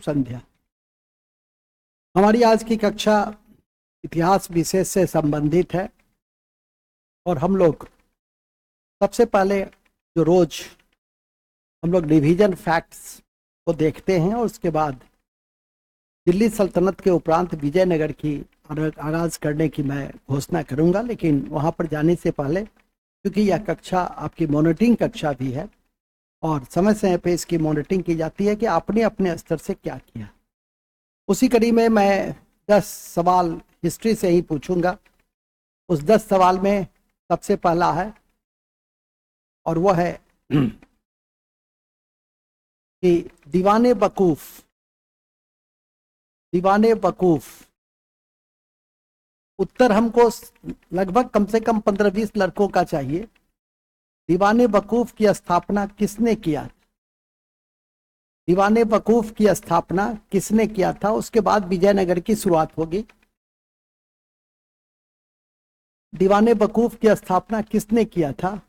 संध्या। हमारी आज की कक्षा इतिहास विषय से संबंधित है और हम लोग सबसे पहले जो रोज हम लोग डिवीजन फैक्ट्स को देखते हैं और उसके बाद दिल्ली सल्तनत के उपरांत विजयनगर की आगाज करने की मैं घोषणा करूंगा। लेकिन वहां पर जाने से पहले, क्योंकि यह कक्षा आपकी मॉनिटरिंग कक्षा भी है और समय समय पे इसकी मॉनिटरिंग की जाती है कि आपने अपने स्तर से क्या किया, उसी कड़ी में मैं 10 सवाल हिस्ट्री से ही पूछूंगा। उस 10 सवाल में सबसे पहला है और वह है कि दीवाने वकूफ उत्तर हमको लगभग कम से कम 15-20 लड़कों का चाहिए। दीवाने वकूफ की स्थापना किसने किया? दीवाने वकूफ की स्थापना किसने किया था? उसके बाद विजयनगर की शुरुआत होगी। दीवाने वकूफ की स्थापना किसने किया था?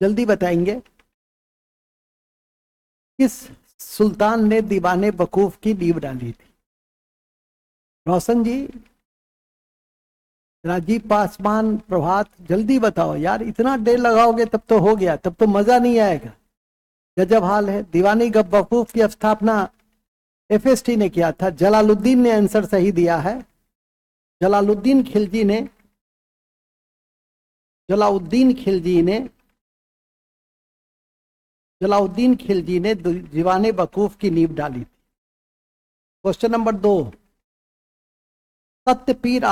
जल्दी बताएंगे। किस सुल्तान ने दीवाने वकूफ की नींव डाली थी? रोशन जी, राजीव पासवान, प्रभात, जल्दी बताओ यार, इतना देर लगाओगे तब तो हो गया, तब तो मजा नहीं आएगा। गजब हाल है। दीवानी वकूफ की स्थापना एफएसटी ने किया था। जलालुद्दीन ने आंसर सही दिया है। जलालुद्दीन खिलजी ने दीवाने वकूफ की नींव डाली थी। क्वेश्चन नंबर 2, सत्यपीर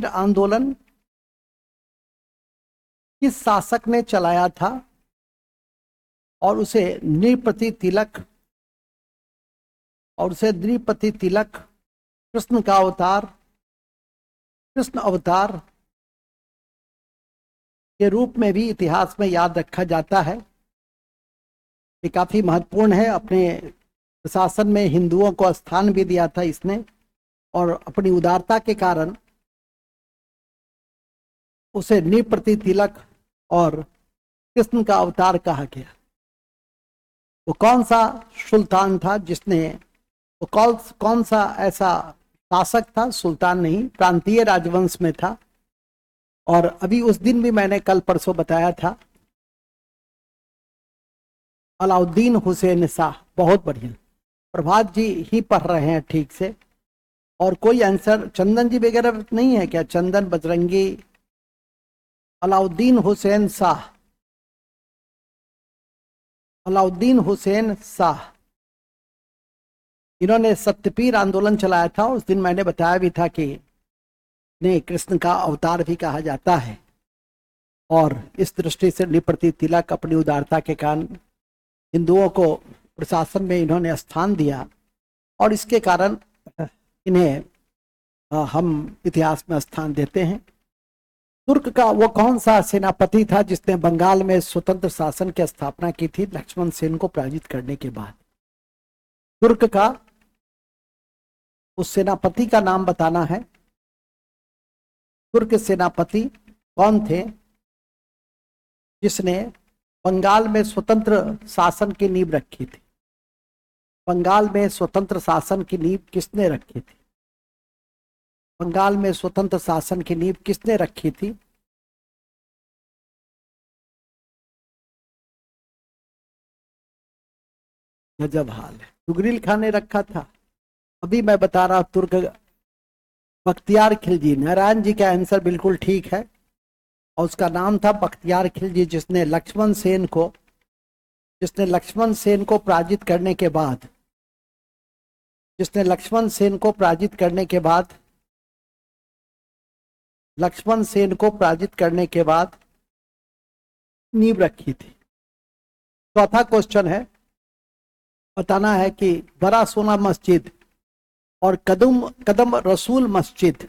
आंदोलन किस शासक ने चलाया था और उसे नृपति तिलक कृष्ण अवतार के रूप में भी इतिहास में याद रखा जाता है। ये काफी महत्वपूर्ण है। अपने प्रशासन में हिंदुओं को स्थान भी दिया था इसने और अपनी उदारता के कारण उसे नृपति तिलक और कृष्ण का अवतार कहा गया। वो कौन सा सुल्तान था जिसने, वो कौन सा ऐसा शासक था, सुल्तान नहीं, प्रांतीय राजवंश में था। और अभी उस दिन भी मैंने कल परसों बताया था, अलाउद्दीन हुसैन शाह। बहुत बढ़िया, प्रभात जी ही पढ़ रहे हैं ठीक से। और कोई आंसर चंदन जी वगैरह नहीं है क्या? चंदन, बजरंगी, अलाउद्दीन हुसैन शाह, इन्होंने सत्यपीर आंदोलन चलाया था। उस दिन मैंने बताया भी था कि ने कृष्ण का अवतार भी कहा जाता है और इस दृष्टि से नृपति तिलक अपनी उदारता के कारण हिंदुओं को प्रशासन में इन्होंने स्थान दिया और इसके कारण इन्हें हम इतिहास में स्थान देते हैं। तुर्क का वो कौन सा सेनापति था जिसने बंगाल में स्वतंत्र शासन की स्थापना की थी लक्ष्मण सेन को पराजित करने के बाद? तुर्क का उस सेनापति का नाम बताना है। तुर्क सेनापति कौन थे जिसने बंगाल में स्वतंत्र शासन की नींव रखी थी? बंगाल में स्वतंत्र शासन की नींव किसने रखी थी? बंगाल में स्वतंत्र शासन की नींव किसने रखी थी? गजब हाल है। तुगरिल खान ने रखा था। अभी मैं बता रहा तुर्क बख्तियार खिलजी। नारायण जी का आंसर बिल्कुल ठीक है और उसका नाम था बख्तियार खिलजी, जिसने लक्ष्मण सेन को पराजित करने के बाद नींव रखी थी। चौथा क्वेश्चन है, बताना है कि बड़ा सोना मस्जिद और कदम रसूल मस्जिद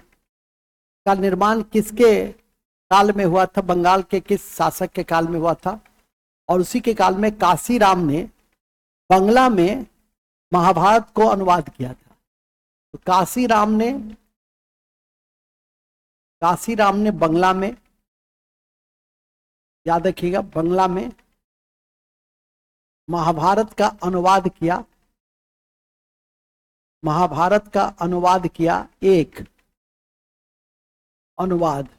का निर्माण किसके काल में हुआ था? बंगाल के किस शासक के काल में हुआ था? और उसी के काल में काशीराम ने बंगला में महाभारत को अनुवाद किया था। तो काशीराम ने बंगला में, याद रखिएगा, बंगला में महाभारत का अनुवाद किया, महाभारत का अनुवाद किया, एक अनुवाद,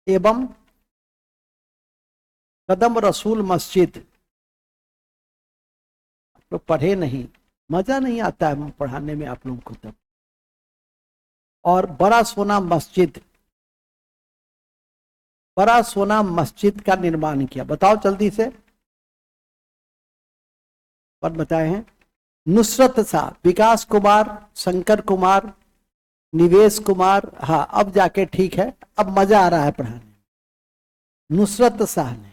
एवं कदम रसूल मस्जिद, आप लोग पढ़े नहीं, मजा नहीं आता है पढ़ाने में आप लोगों को तब, और बड़ा सोना मस्जिद, बड़ा सोना मस्जिद का निर्माण किया। बताओ जल्दी से, पर बताए हैं। नुसरत शाह, विकास कुमार, शंकर कुमार, निवेश कुमार, हाँ अब जाके ठीक है, अब मजा आ रहा है पढ़ाने में। नुसरत शाह ने,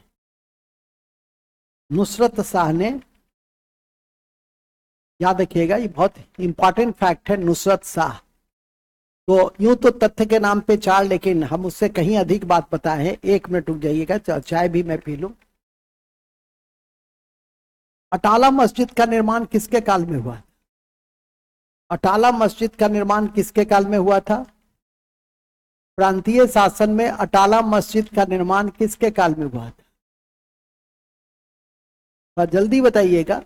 नुसरत शाह ने, याद रखिएगा ये बहुत इंपॉर्टेंट फैक्ट है, नुसरत शाह। तो यूं तो तथ्य के नाम पे 4, लेकिन हम उससे कहीं अधिक बात बताए हैं। 1 मिनट रुक जाइएगा, चाय भी मैं पी लूं। अटाला मस्जिद का निर्माण किसके काल में हुआ? अटाला मस्जिद का निर्माण किसके काल में हुआ था? प्रांतीय शासन में अटाला मस्जिद का निर्माण किसके काल में हुआ था? तो जल्दी बताइएगा।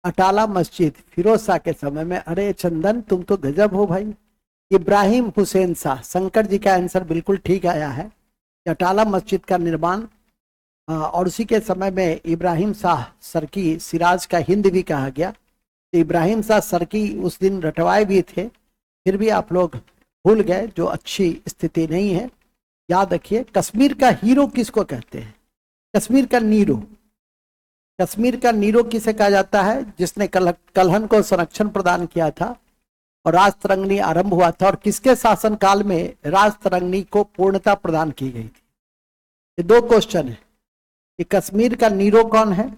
अटाला मस्जिद फिरोज शाह के समय में। अरे चंदन तुम तो गजब हो भाई। इब्राहिम हुसैन शाह, शंकर जी का आंसर बिल्कुल ठीक आया है। अटाला मस्जिद का निर्माण, और उसी के समय में इब्राहिम शाह सरकी, सिराज का हिंद भी कहा गया। तो इब्राहिम शाह सरकी उस दिन रटवाए भी थे, फिर भी आप लोग भूल गए, जो अच्छी स्थिति नहीं है। याद रखिए, कश्मीर का हीरो किसको कहते हैं? कश्मीर का नीरो, कश्मीर का नीरो किसे कहा जाता है? जिसने कलहन को संरक्षण प्रदान किया था और राजतरंगिणी आरंभ हुआ था। और किसके शासन काल में राजतरंगिणी को पूर्णता प्रदान की गई थी? ये 2 क्वेश्चन है कि कश्मीर का नीरो कौन है?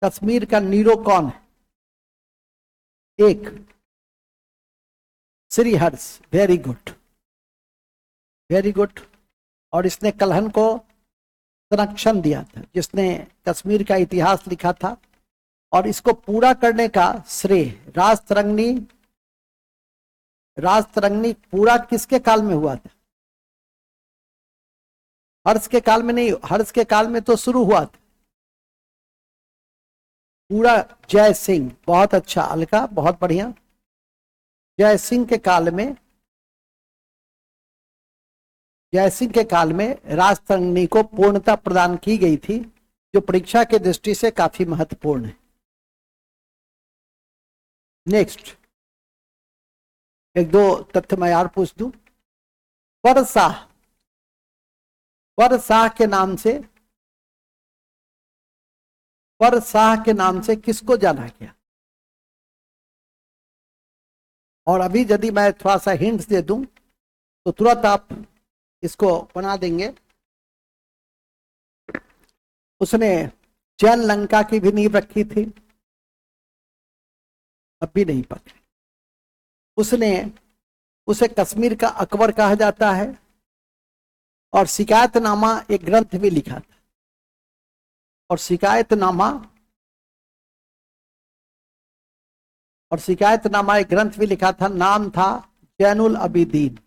कश्मीर का नीरो कौन है? 1 Sriharsh, very good, very good. और इसने कलहन को संरक्षण दिया था, जिसने कश्मीर का इतिहास लिखा था। और इसको पूरा करने का श्रेय राजतरंगिणी पूरा किसके काल में हुआ था? हर्ष के काल में नहीं, हर्ष के काल में तो शुरू हुआ था पूरा। जय सिंह, बहुत अच्छा अलका, बहुत बढ़िया। जय सिंह के काल में, जय सिंह के काल में राजतरंगिणी को पूर्णता प्रदान की गई थी, जो परीक्षा की दृष्टि से काफी महत्वपूर्ण है। नेक्स्ट 1-2 तथ्य मैं यार पूछ दूं। परशाह, परशाह के नाम से, परशाह के नाम से किसको जाना गया? और अभी यदि मैं थोड़ा सा हिंट्स दे दूं तो तुरंत आप इसको बना देंगे। उसने जैन लंका की भी नींव रखी थी, अब भी नहीं पकड़ी। उसे कश्मीर का अकबर कहा जाता है। और शिकायतनामा एक ग्रंथ भी लिखा था, और शिकायतनामा एक ग्रंथ भी लिखा था, नाम था जैनुल अबिदीन।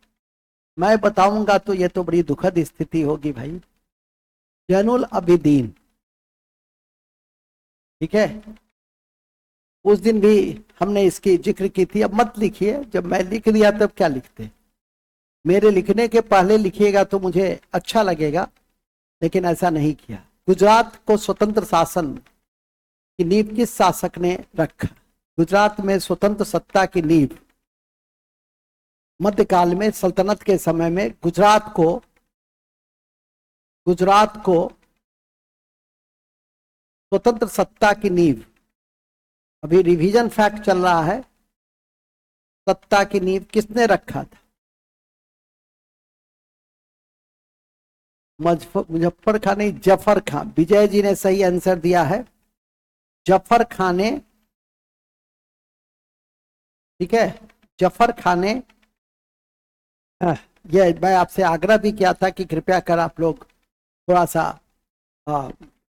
मैं बताऊंगा तो ये तो बड़ी दुखद स्थिति होगी भाई। जैनुल अबिदीन, ठीक है। उस दिन भी हमने इसकी जिक्र की थी। अब मत लिखिए, जब मैं लिख दिया तब क्या लिखते। मेरे लिखने के पहले लिखिएगा तो मुझे अच्छा लगेगा, लेकिन ऐसा नहीं किया। गुजरात को स्वतंत्र शासन की नींव किस शासक ने रखा? गुजरात में स्वतंत्र सत्ता की नींव मध्यकाल में, सल्तनत के समय में गुजरात को स्वतंत्र सत्ता की नींव, अभी रिवीजन फैक्ट चल रहा है, सत्ता की नींव किसने रखा था? मुजफ्फर खान नहीं, जफर खान। विजय जी ने सही आंसर दिया है, जफर खान ने, ठीक है। जफर खान ने, ये मैं आपसे आग्रह भी किया था कि कृपया कर आप लोग थोड़ा सा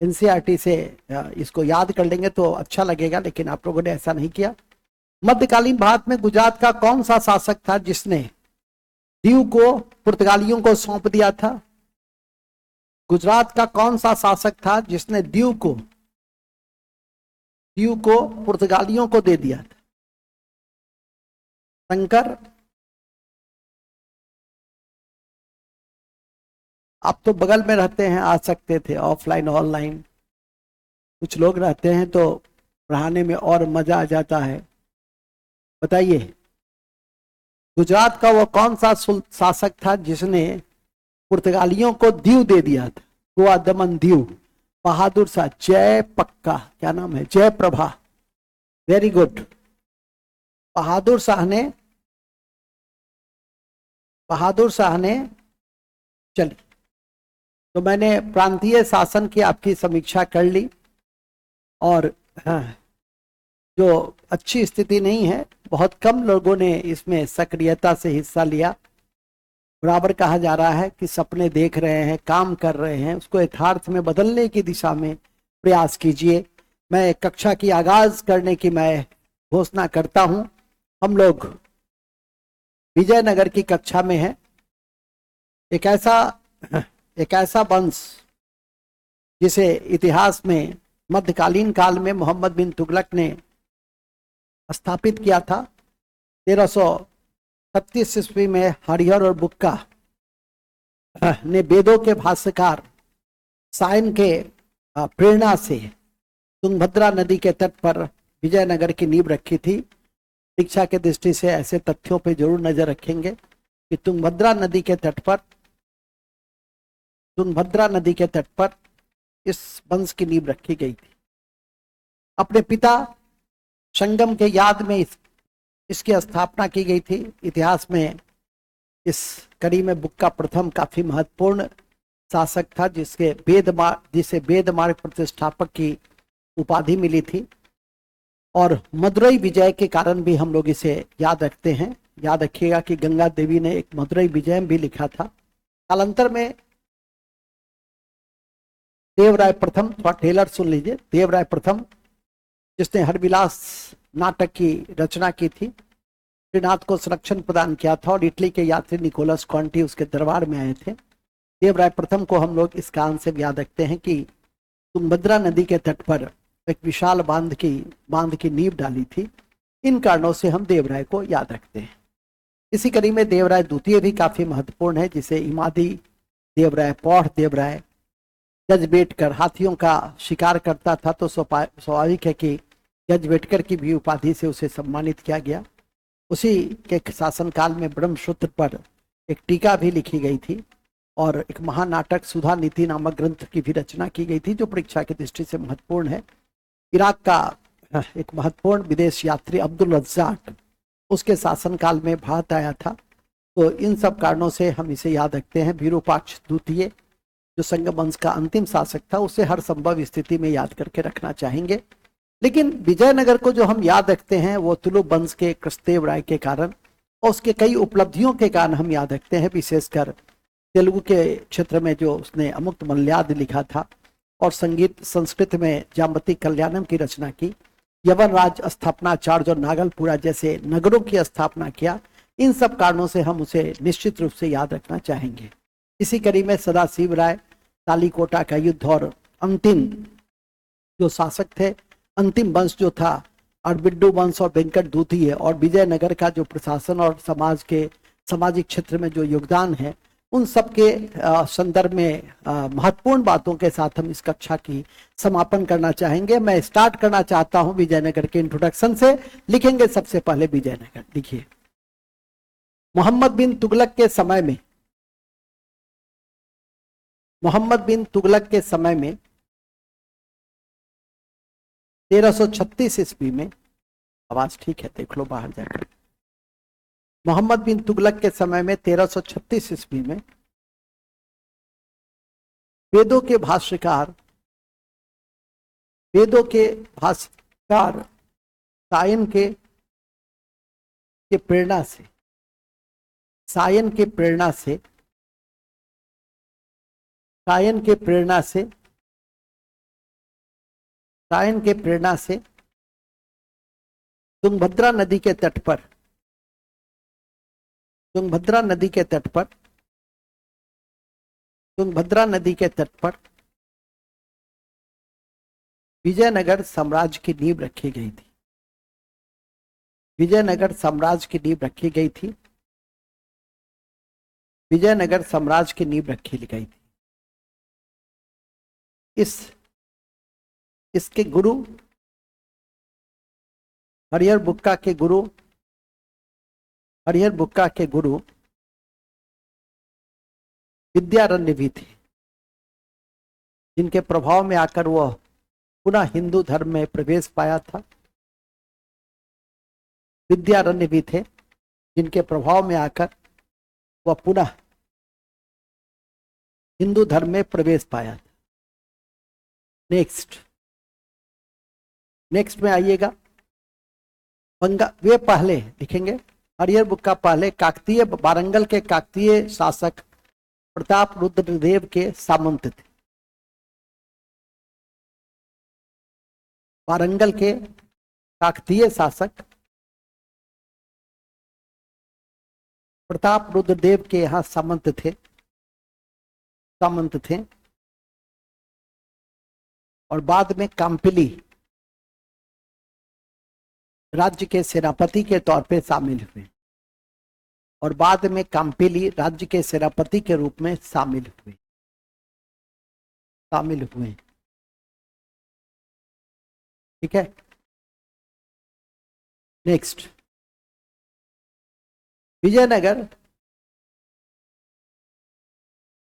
एनसीईआरटी से इसको याद कर लेंगे तो अच्छा लगेगा, लेकिन आप लोगों ने ऐसा नहीं किया। मध्यकालीन भारत में गुजरात का कौन सा शासक था जिसने दीव को पुर्तगालियों को सौंप दिया था? गुजरात का कौन सा शासक था जिसने दीव को पुर्तगालियों को दे दिया था? शंकर? आप तो बगल में रहते हैं, आ सकते थे ऑफलाइन ऑनलाइन। कुछ लोग रहते हैं तो पढ़ाने में और मजा आ जाता है। बताइए, गुजरात का वो कौन सा शासक था जिसने पुर्तगालियों को दीव दे दिया था? गोवा, दमन, दीव। बहादुर शाह। जय पक्का, क्या नाम है? जय प्रभा। Very good. बहादुर शाह ने चली। तो मैंने प्रांतीय शासन की आपकी समीक्षा कर ली, और हाँ, जो अच्छी स्थिति नहीं है, बहुत कम लोगों ने इसमें सक्रियता से हिस्सा लिया। बराबर कहा जा रहा है कि सपने देख रहे हैं, काम कर रहे हैं, उसको यथार्थ में बदलने की दिशा में प्रयास कीजिए। मैं कक्षा की आगाज करने की मैं घोषणा करता हूं। हम लोग विजयनगर की कक्षा में हैं। एक ऐसा वंश जिसे इतिहास में मध्यकालीन काल में मोहम्मद बिन तुगलक ने स्थापित किया था। 1336 ईस्वी में हरिहर और बुक्का ने वेदों के भाष्यकार सायन के प्रेरणा से तुंगभद्रा नदी के तट पर विजयनगर की नींव रखी थी। शिक्षा के दृष्टि से ऐसे तथ्यों पर जरूर नजर रखेंगे कि तुंगभद्रा नदी के तट पर इस वंश की नींव रखी गई थी। अपने पिता संगम के याद में इसकी स्थापना की गई थी। इतिहास में इस कड़ी में बुक्का प्रथम काफी महत्वपूर्ण शासक था, जिसे वेद मार्ग प्रतिष्ठापक की उपाधि मिली थी। और मदुरई विजय के कारण भी हम लोग इसे याद रखते हैं। याद रखिएगा कि गंगा देवी ने एक मदुरई विजय भी लिखा था। कालांतर में देवराय प्रथम, थोड़ा टेलर सुन लीजिए, देवराय प्रथम जिसने हरविलास नाटक की रचना की थी, श्रीनाथ को संरक्षण प्रदान किया था, और इटली के यात्री निकोलस कॉन्टी उसके दरबार में आए थे। देवराय प्रथम को हम लोग इस कारण से याद रखते हैं कि तुंगभद्रा नदी के तट पर एक विशाल बांध की नींव डाली थी। इन कारणों से हम देवराय को याद रखते हैं। इसी कड़ी में देवराय द्वितीय भी काफी महत्वपूर्ण है, जिसे इमादी देवराय, पौड़ देवराय गजबेटकर हाथियों का शिकार करता था, तो स्वाभाविक है कि गजबेटकर की भी उपाधि से उसे सम्मानित किया गया। उसी के शासनकाल में ब्रह्मसूत्र पर एक टीका भी लिखी गई थी, और एक महानाटक सुधा नीति नामक ग्रंथ की भी रचना की गई थी, जो परीक्षा की दृष्टि से महत्वपूर्ण है। इराक का एक महत्वपूर्ण विदेश यात्री अब्दुल रज्जाक उसके शासनकाल में भारत आया था। तो इन सब कारणों से हम इसे याद रखते हैं। विरूपाक्ष द्वितीय जो संगम वंश का अंतिम शासक था, उसे हर संभव स्थिति में याद करके रखना चाहेंगे। लेकिन विजयनगर को जो हम याद रखते हैं वो तुलु वंश के कृष्णदेव राय के कारण और उसके कई उपलब्धियों के कारण हम याद रखते हैं। विशेषकर तेलुगु के क्षेत्र में जो उसने अमुक्त मल्याद लिखा था, और संस्कृत में जाम्बती कल्याणम की रचना की, यवन राज स्थापनाचार्य और नागलपुरा जैसे नगरों की स्थापना किया। इन सब कारणों से हम उसे निश्चित रूप से याद रखना चाहेंगे। इसी कड़ी में सदाशिव राय, तालीकोटा का युद्ध, और अंतिम जो शासक थे, अंतिम वंश जो था अरबिड्डू वंश और वेंकट द्वितीय, और विजयनगर का जो प्रशासन और सामाजिक क्षेत्र में जो योगदान है, उन सब के संदर्भ में महत्वपूर्ण बातों के साथ हम इस कक्षा की समापन करना चाहेंगे। मैं स्टार्ट करना चाहता हूं विजयनगर के इंट्रोडक्शन से। लिखेंगे सबसे पहले विजयनगर। लिखिए, मोहम्मद बिन तुगलक के समय में 1336 ईस्वी में, आवाज ठीक है, देख लो बाहर जाकर। मोहम्मद बिन तुगलक के समय में 1336 ईस्वी में वेदों के भाष्यकार सायन के प्रेरणा से तुंगभद्रा नदी के तट तुंगभद्रा नदी के तट पर विजयनगर साम्राज्य की नींव रखी गई थी। विजयनगर साम्राज्य की नींव रखी गई थी। विजयनगर साम्राज्य की नींव रखी गई थी। इसके गुरु हरिहर बुक्का के गुरु विद्यारण्य भी थे, जिनके प्रभाव में आकर वह पुनः हिंदू धर्म में प्रवेश पाया था। विद्यारण्य भी थे, जिनके प्रभाव में आकर वह पुनः हिंदू धर्म में प्रवेश पाया था। नेक्स्ट में आइएगा। वे पहले लिखेंगे, हरिहर बुक्का पहले काकतीय वारंगल के काकतीय शासक प्रताप रुद्रदेव के सामंत थे। वारंगल के काकतीय शासक प्रताप रुद्रदेव के यहाँ सामंत थे और बाद में काम्पिली राज्य के सेनापति के तौर पे शामिल हुए। ठीक है। नेक्स्ट, विजयनगर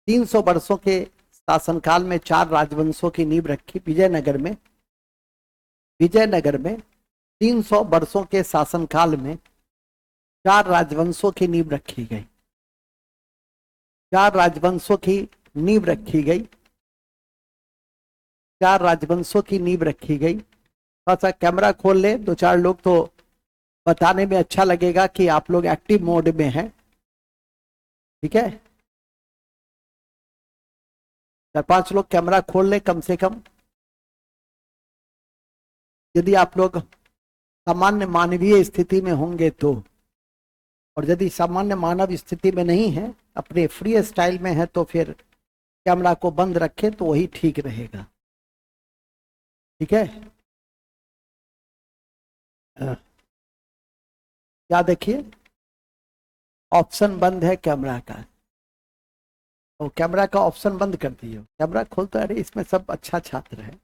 300 वर्षों के शासनकाल में 4 राजवंशों की नींव रखी। विजयनगर में 300 वर्षों के शासनकाल में 4 राजवंशों की नींव रखी गई। 4 राजवंशों की नींव रखी गई। थोड़ा सा कैमरा खोल ले, 2-4 लोग, तो बताने में अच्छा लगेगा कि आप लोग एक्टिव मोड में हैं। ठीक है, 4-5 लोग कैमरा खोल ले कम से कम। यदि आप लोग सामान्य मानवीय स्थिति में होंगे तो, और यदि सामान्य मानव स्थिति में नहीं है, अपने फ्री स्टाइल में है, तो फिर कैमरा को बंद रखें तो वही ठीक रहेगा। ठीक है, क्या देखिए, ऑप्शन बंद है कैमरा का, तो कैमरा का ऑप्शन बंद कर दिए। कैमरा खोलता, अरे इसमें सब अच्छा छात्र है,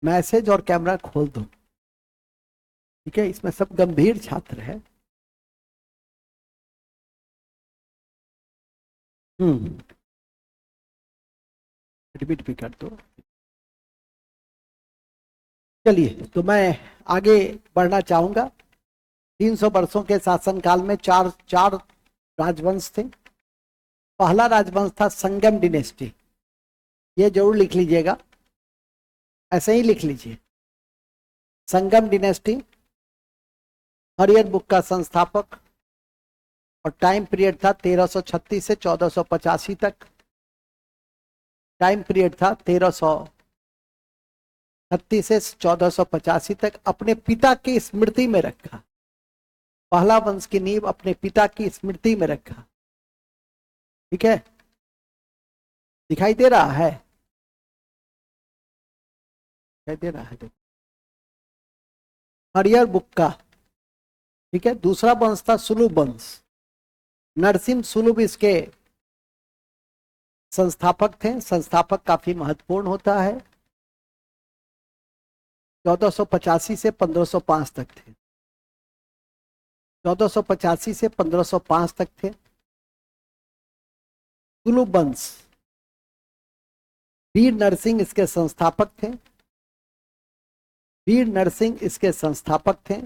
मैसेज और कैमरा खोल दो। ठीक है, इसमें सब गंभीर छात्र है। एडमिट भी कर दो। चलिए, तो मैं आगे बढ़ना चाहूंगा। 300 वर्षों के शासनकाल में 4 राजवंश थे। पहला राजवंश था संगम डिनेस्टी। ये जरूर लिख लीजिएगा, ऐसे ही लिख लीजिए। संगम डिनेस्टी, हरिहर बुक का संस्थापक, और टाइम पीरियड था 1336 से 1485 तक। टाइम पीरियड था 1336 से 1485 तक। अपने पिता की स्मृति में रखा, पहला वंश की नींव अपने पिता की स्मृति में रखा। ठीक है, दिखाई दे रहा है? दिखाई दे रहा है? हरिहर बुक्का। ठीक है, दूसरा वंश था सुलभ वंश। नरसिंह सुलभ इसके संस्थापक थे। संस्थापक काफी महत्वपूर्ण होता है। 1485 से 1505 तक थे। 1485 से 1505 तक थे। सुलभ वंश, वीर नरसिंह इसके संस्थापक थे। वीर नरसिंह इसके संस्थापक थे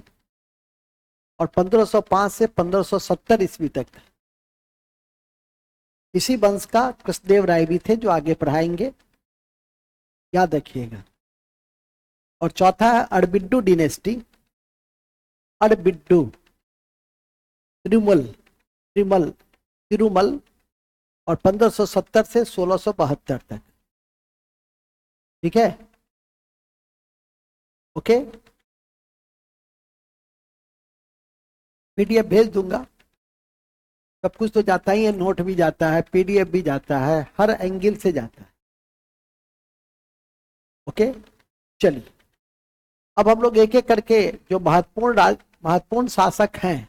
और 1505 से 1570 ईस्वी तक था। इसी वंश का कृष्णदेव राय भी थे, जो आगे पढ़ाएंगे, याद रखिएगा। और चौथा है अड़बिड्डू डिनेस्टी। अड़बिड्डू, तिरुमल, और 1570 से 1672 तक। ठीक है, ओके, पीडीएफ भेज दूंगा, सब कुछ तो जाता ही है, नोट भी जाता है, पीडीएफ भी जाता है, हर एंगल से जाता है। ओके, चलिए अब हम लोग एक एक करके जो महत्वपूर्ण शासक हैं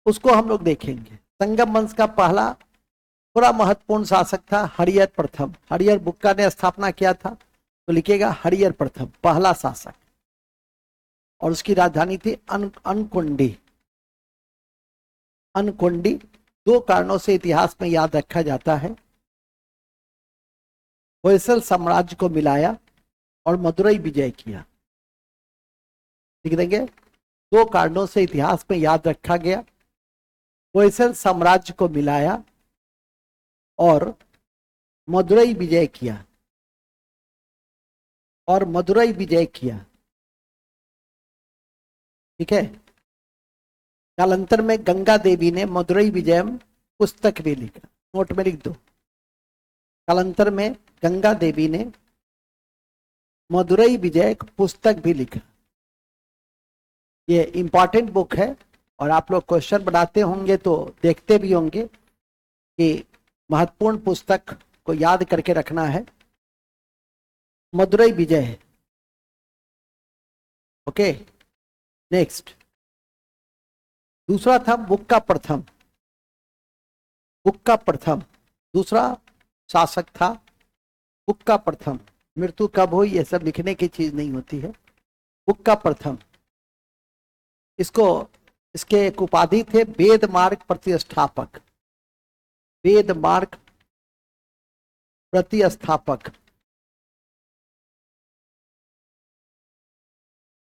उसको हम लोग देखेंगे। संगम वंश का पहला थोड़ा महत्वपूर्ण शासक था हरिहर प्रथम। हरिहर बुक्का ने स्थापना किया था, तो लिखिएगा हरिहर प्रथम पहला शासक, और उसकी राजधानी थी अनकुंडी। अनकुंडी 2 कारणों से इतिहास में याद रखा जाता है। होयसल साम्राज्य को मिलाया और मदुरई विजय किया। लिख देंगे, 2 कारणों से इतिहास में याद रखा गया। होयसल साम्राज्य को मिलाया और मदुरई विजय किया। और मदुरई विजय किया, ठीक है। कालांतर में गंगा देवी ने मदुरई विजयम पुस्तक भी लिखा, नोट में लिख दो। कालांतर में गंगा देवी ने मदुरई विजय पुस्तक भी लिखा। ये इंपॉर्टेंट बुक है और आप लोग क्वेश्चन बनाते होंगे तो देखते भी होंगे कि महत्वपूर्ण पुस्तक को याद करके रखना है। मदुरई विजय है। ओके, नेक्स्ट दूसरा था बुक्का प्रथम। बुक्का प्रथम दूसरा शासक था, बुक्का प्रथम। मृत्यु कब हुई ये सब लिखने की चीज नहीं होती है। बुक्का प्रथम, इसके एक उपाधि थे वेद मार्ग प्रतिष्ठापक। वेद मार्ग प्रतिष्ठापक।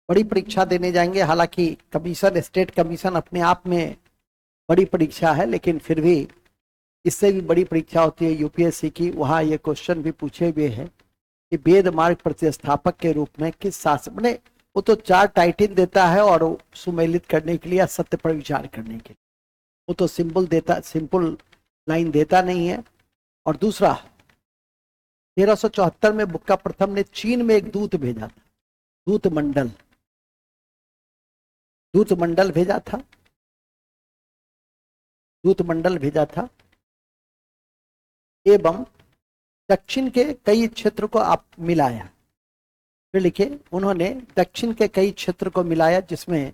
बड़ी परीक्षा देने जाएंगे, हालांकि कमीशन, स्टेट कमीशन अपने आप में बड़ी परीक्षा है, लेकिन फिर भी इससे भी बड़ी परीक्षा होती है यूपीएससी की। वहां ये क्वेश्चन भी पूछे हुए हैं कि वेद मार्ग प्रतिष्ठापक के रूप में किस शासक ने, वो तो 4 टाइटल देता है और सुमेलित करने के लिए, सत्य पर विचार करने के लिए, वो तो सिंपल लाइन देता नहीं है। और दूसरा 1374 में बुक्का प्रथम ने चीन में एक दूत भेजा था, दूत मंडल भेजा था, दूत मंडल भेजा था, एवं दक्षिण के कई क्षेत्र को आप मिलाया। फिर लिखे, उन्होंने दक्षिण के कई क्षेत्र को मिलाया, जिसमें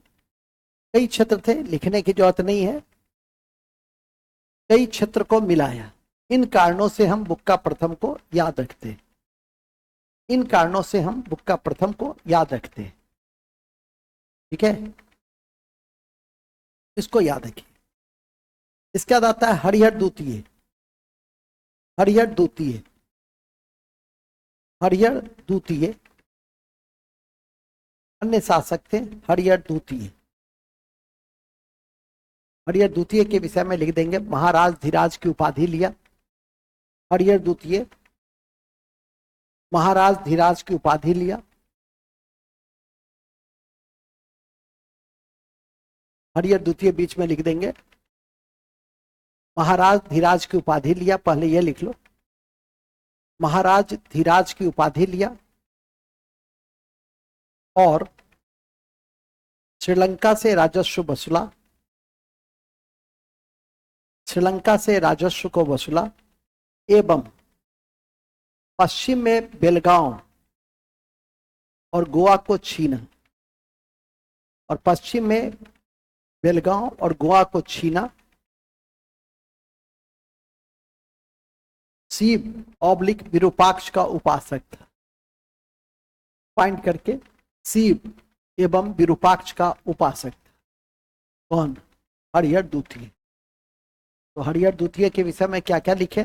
कई क्षेत्र थे, लिखने की जरूरत नहीं है, कई क्षेत्र को मिलाया। इन कारणों से हम बुक्का प्रथम को याद रखते हैं। इन कारणों से हम बुक्का प्रथम को याद रखते हैं, ठीक है, इसको याद रखिए। इसके बाद आता है हरिहर द्वितीय। हरिहर द्वितीय, हरिहर द्वितीय अन्य शासक थे। हरिहर द्वितीय, हरिहर द्वितीय के विषय में लिख देंगे, महाराज धीराज की उपाधि लिया। हरिहर द्वितीय महाराज धीराज की उपाधि लिया। हरिहर द्वितीय बीच में लिख देंगे, महाराज धीराज की उपाधि लिया। पहले यह लिख लो, महाराज धीराज की उपाधि लिया और श्रीलंका से राजस्व वसूला। श्रीलंका से राजस्व को वसूला एवं पश्चिम में बेलगांव और गोवा को छीना। और पश्चिम में बेलगांव और गोवा को छीना। शिव ऑब्लिक विरूपाक्ष का उपासक था। पॉइंट करके, शिव एवं विरूपाक्ष का उपासक था। कौन? हरिहर द्वितीय। तो हरिहर द्वितीय के विषय में क्या क्या लिखे?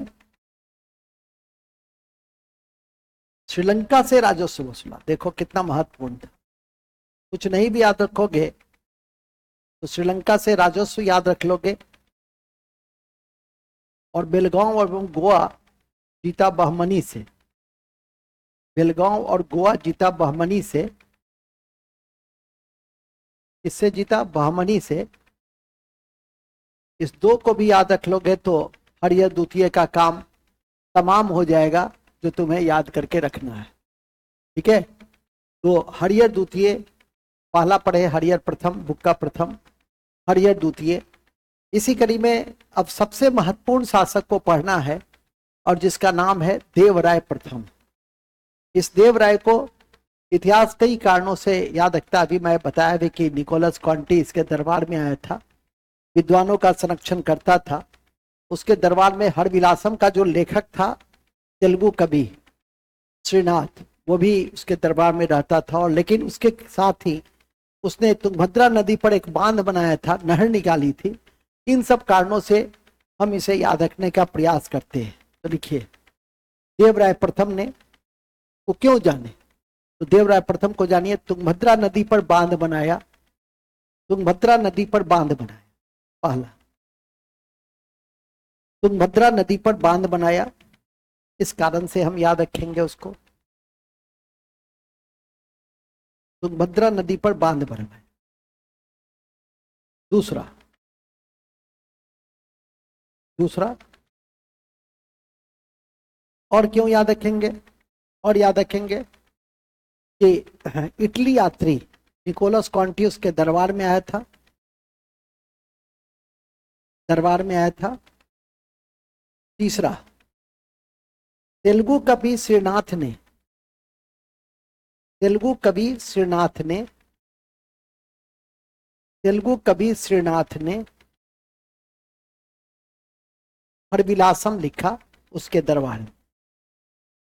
श्रीलंका से राजस्व वसूला, देखो कितना महत्वपूर्ण था। कुछ नहीं भी याद रखोगे तो श्रीलंका से राजस्व याद रख लोगे, और बेलगांव और गोवा जीता बहमनी से। बेलगांव और गोवा जीता बहमनी से। इससे जीता बहमनी से। इस 2 को भी याद रख लोगे तो हरिहर द्वितीय का काम तमाम हो जाएगा जो तुम्हें याद करके रखना है, ठीक है। तो हरिहर द्वितीय, पहला पढ़े हरिहर प्रथम, बुक्का प्रथम, हरिहर द्वितीय, इसी कड़ी में अब सबसे महत्वपूर्ण शासक को पढ़ना है और जिसका नाम है देवराय प्रथम। इस देवराय को इतिहास कई कारणों से याद रखता है। अभी मैं बताया भी कि निकोलस कॉन्टी इसके दरबार में आया था, विद्वानों का संरक्षण करता था। उसके दरबार में हरविलासम का जो लेखक था तेलुगु कवि श्रीनाथ, वो भी उसके दरबार में रहता था। और लेकिन उसके साथ ही उसने तुंगभद्रा नदी पर एक बांध बनाया था, नहर निकाली थी। इन सब कारणों से हम इसे याद रखने का प्रयास करते हैं। तो लिखिए, देवराय प्रथम ने वो क्यों जाने, तो देवराय प्रथम को जानिए। तुंगभद्रा नदी पर बांध बनाया, तुंगभद्रा नदी पर बांध बनाया। पहला, तुंगभद्रा नदी पर बांध बनाया, इस कारण से हम याद रखेंगे उसको। तुंगभद्रा नदी पर बांध बनाया। दूसरा, और क्यों याद रखेंगे, और याद रखेंगे कि इटली यात्री निकोलस कॉन्टियस के दरबार में आया था, दरबार में आया था। तीसरा, तेलुगु कवि श्रीनाथ ने, तेलुगु कवि श्रीनाथ ने, तेलुगु कवि श्रीनाथ ने हरविलासम लिखा उसके दरबार में।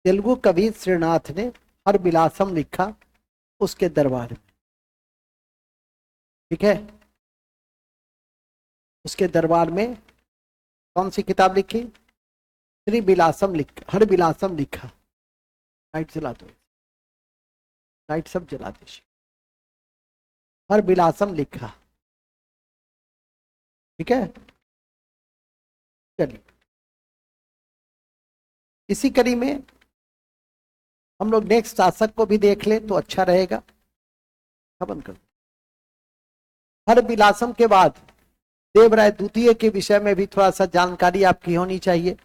तेलुगु कवि श्रीनाथ ने हरविलासम लिखा उसके दरबार में, ठीक है। उसके दरबार में कौन सी किताब लिखी, श्री विलासम लिखा, हरविलासम लिखा। लाइट जला दो, लाइट सब जला दीजिए। हरविलासम लिखा, ठीक है। चलिए, इसी कड़ी में हम लोग नेक्स्ट शासक को भी देख ले तो अच्छा रहेगा। बंद कर। हरविलासम के बाद देवराय द्वितीय के विषय में भी थोड़ा सा जानकारी आपकी होनी चाहिए।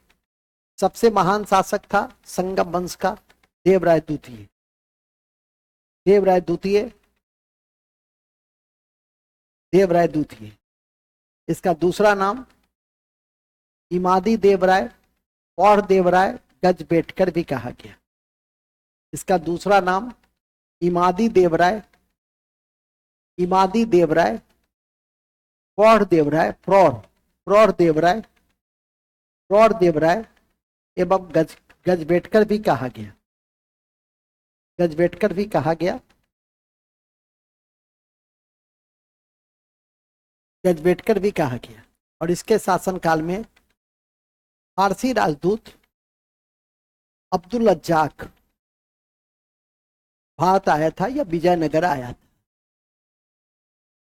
सबसे महान शासक था संगम वंश का देवराय द्वितीय। देवराय द्वितीय, देवराय द्वितीय, इसका दूसरा नाम इमादी देवराय और देवराय गजबेटकर भी कहा गया। इसका दूसरा नाम इमादी देवराय, इमादी देवराय, प्रौढ़ देवराय, प्रौढ़ देवराय, प्रौढ़ देवराय एवं गजबेटकर भी कहा गया, गजबेटकर भी कहा गया, गजबेटकर भी कहा गया। और इसके शासनकाल में फारसी राजदूत अब्दुल रज्जाक भारत आया था या विजयनगर आया था,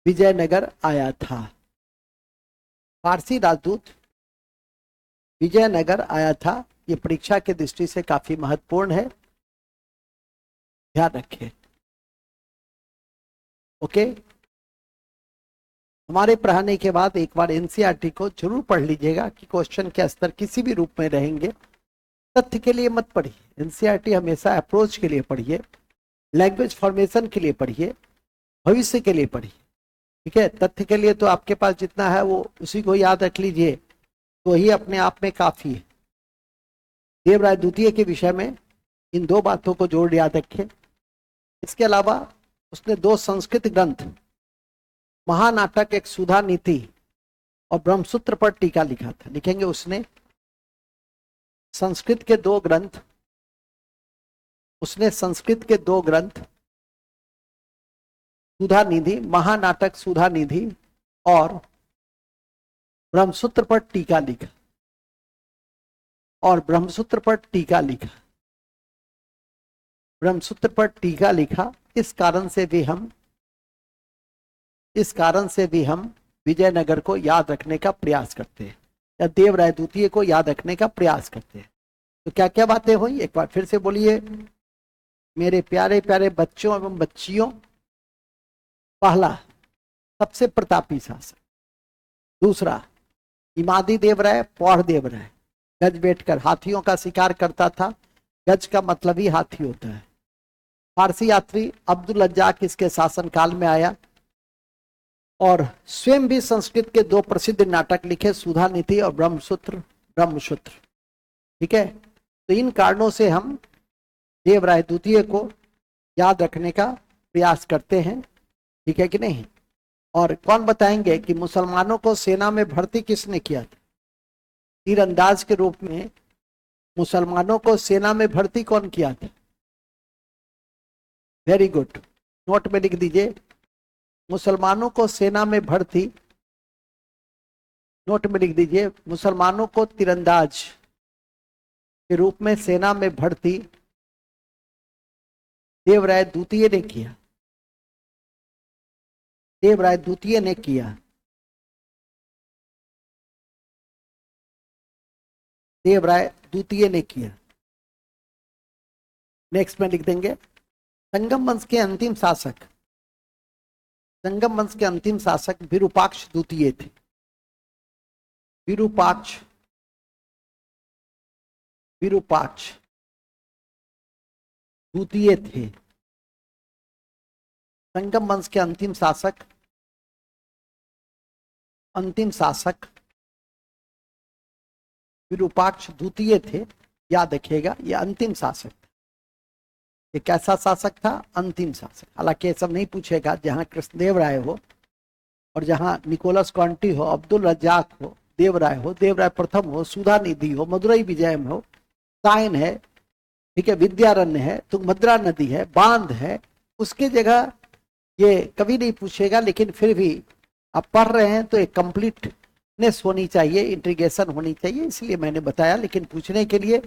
विजयनगर आया था। फारसी राजदूत विजयनगर आया था। ये परीक्षा की दृष्टि से काफी महत्वपूर्ण है, ध्यान रखें। ओके, हमारे पढ़ाने के बाद एक बार एनसीईआरटी को जरूर पढ़ लीजिएगा कि क्वेश्चन के स्तर किसी भी रूप में रहेंगे। तथ्य के लिए मत पढ़िए, एनसीईआरटी हमेशा अप्रोच के लिए पढ़िए, लैंग्वेज फॉर्मेशन के लिए पढ़िए, भविष्य के लिए पढ़िए, ठीक है। तथ्य के लिए तो आपके पास जितना है वो उसी को याद रख लीजिए, तो ही अपने आप में काफी है। देवराय द्वितीय के विषय में इन दो बातों को जोड़ याद रखें। इसके अलावा उसने दो संस्कृत ग्रंथ, महानाटक एक सुधा नीति और ब्रह्मसूत्र पर टीका लिखा था। लिखेंगे उसने संस्कृत के दो ग्रंथ, उसने संस्कृत के दो ग्रंथ सुधा निधि, महानाटक सुधा निधि और ब्रह्मसूत्र पर टीका लिखा, और ब्रह्मसूत्र पर टीका लिखा, ब्रह्मसूत्र पर टीका लिखा। इस कारण से भी हम विजयनगर को याद रखने का प्रयास करते हैं या देवराय द्वितीय को याद रखने का प्रयास करते हैं। तो क्या क्या बातें हुई, एक बार फिर से बोलिए मेरे प्यारे प्यारे बच्चों एवं बच्चियों। पहला, सबसे प्रतापी शासक। दूसरा, इमादी देवराय, प्रौढ़ देवराय, गजबेटकर, हाथियों का शिकार करता था। गज का मतलब ही हाथी होता है। फारसी यात्री अब्दुल रज्जाक इसके शासनकाल में आया। और स्वयं भी संस्कृत के 2 प्रसिद्ध नाटक लिखे, सुधा नीति और ब्रह्मसूत्र। ब्रह्मसूत्र, ठीक है। तो इन कारणों से हम देवराय द्वितीय को याद रखने का प्रयास करते हैं, ठीक है कि नहीं। और कौन बताएंगे कि मुसलमानों को सेना में भर्ती किसने किया था? तीरंदाज के रूप में मुसलमानों को सेना में भर्ती कौन किया था? वेरी गुड, नोट में लिख दीजिए, मुसलमानों को सेना में भर्ती, नोट में लिख दीजिए, मुसलमानों को तीरंदाज के रूप में सेना में भर्ती देवराय द्वितीय ने किया। देवराय द्वितीय ने किया। देवराय द्वितीय ने किया। नेक्स्ट में लिख देंगे, संगम वंश के अंतिम शासक, संगम वंश के अंतिम शासक विरूपाक्ष द्वितीय थे। विरूपाक्ष, विरूपाक्ष द्वितीय थे। संगम वंश के अंतिम शासक, अंतिम शासक विरूपाक्ष द्वितीय थे। याद रखिएगा, यह अंतिम शासक था। ये कैसा शासक था? अंतिम शासक। हालांकि ये सब नहीं पूछेगा, जहां कृष्णदेव राय हो और जहां निकोलस कॉन्टी हो, अब्दुल रज्जाक हो, देवराय हो, देवराय प्रथम हो, सुधा निधि हो, मदुरई विजयम हो, साइन है, ठीक है, विद्यारण्य है, तुंगभद्रा नदी है, बांध है, उसके जगह ये कभी नहीं पूछेगा। लेकिन फिर भी आप पढ़ रहे हैं तो एक कंप्लीटनेस होनी चाहिए, इंटीग्रेशन होनी चाहिए, इसलिए मैंने बताया। लेकिन पूछने के लिए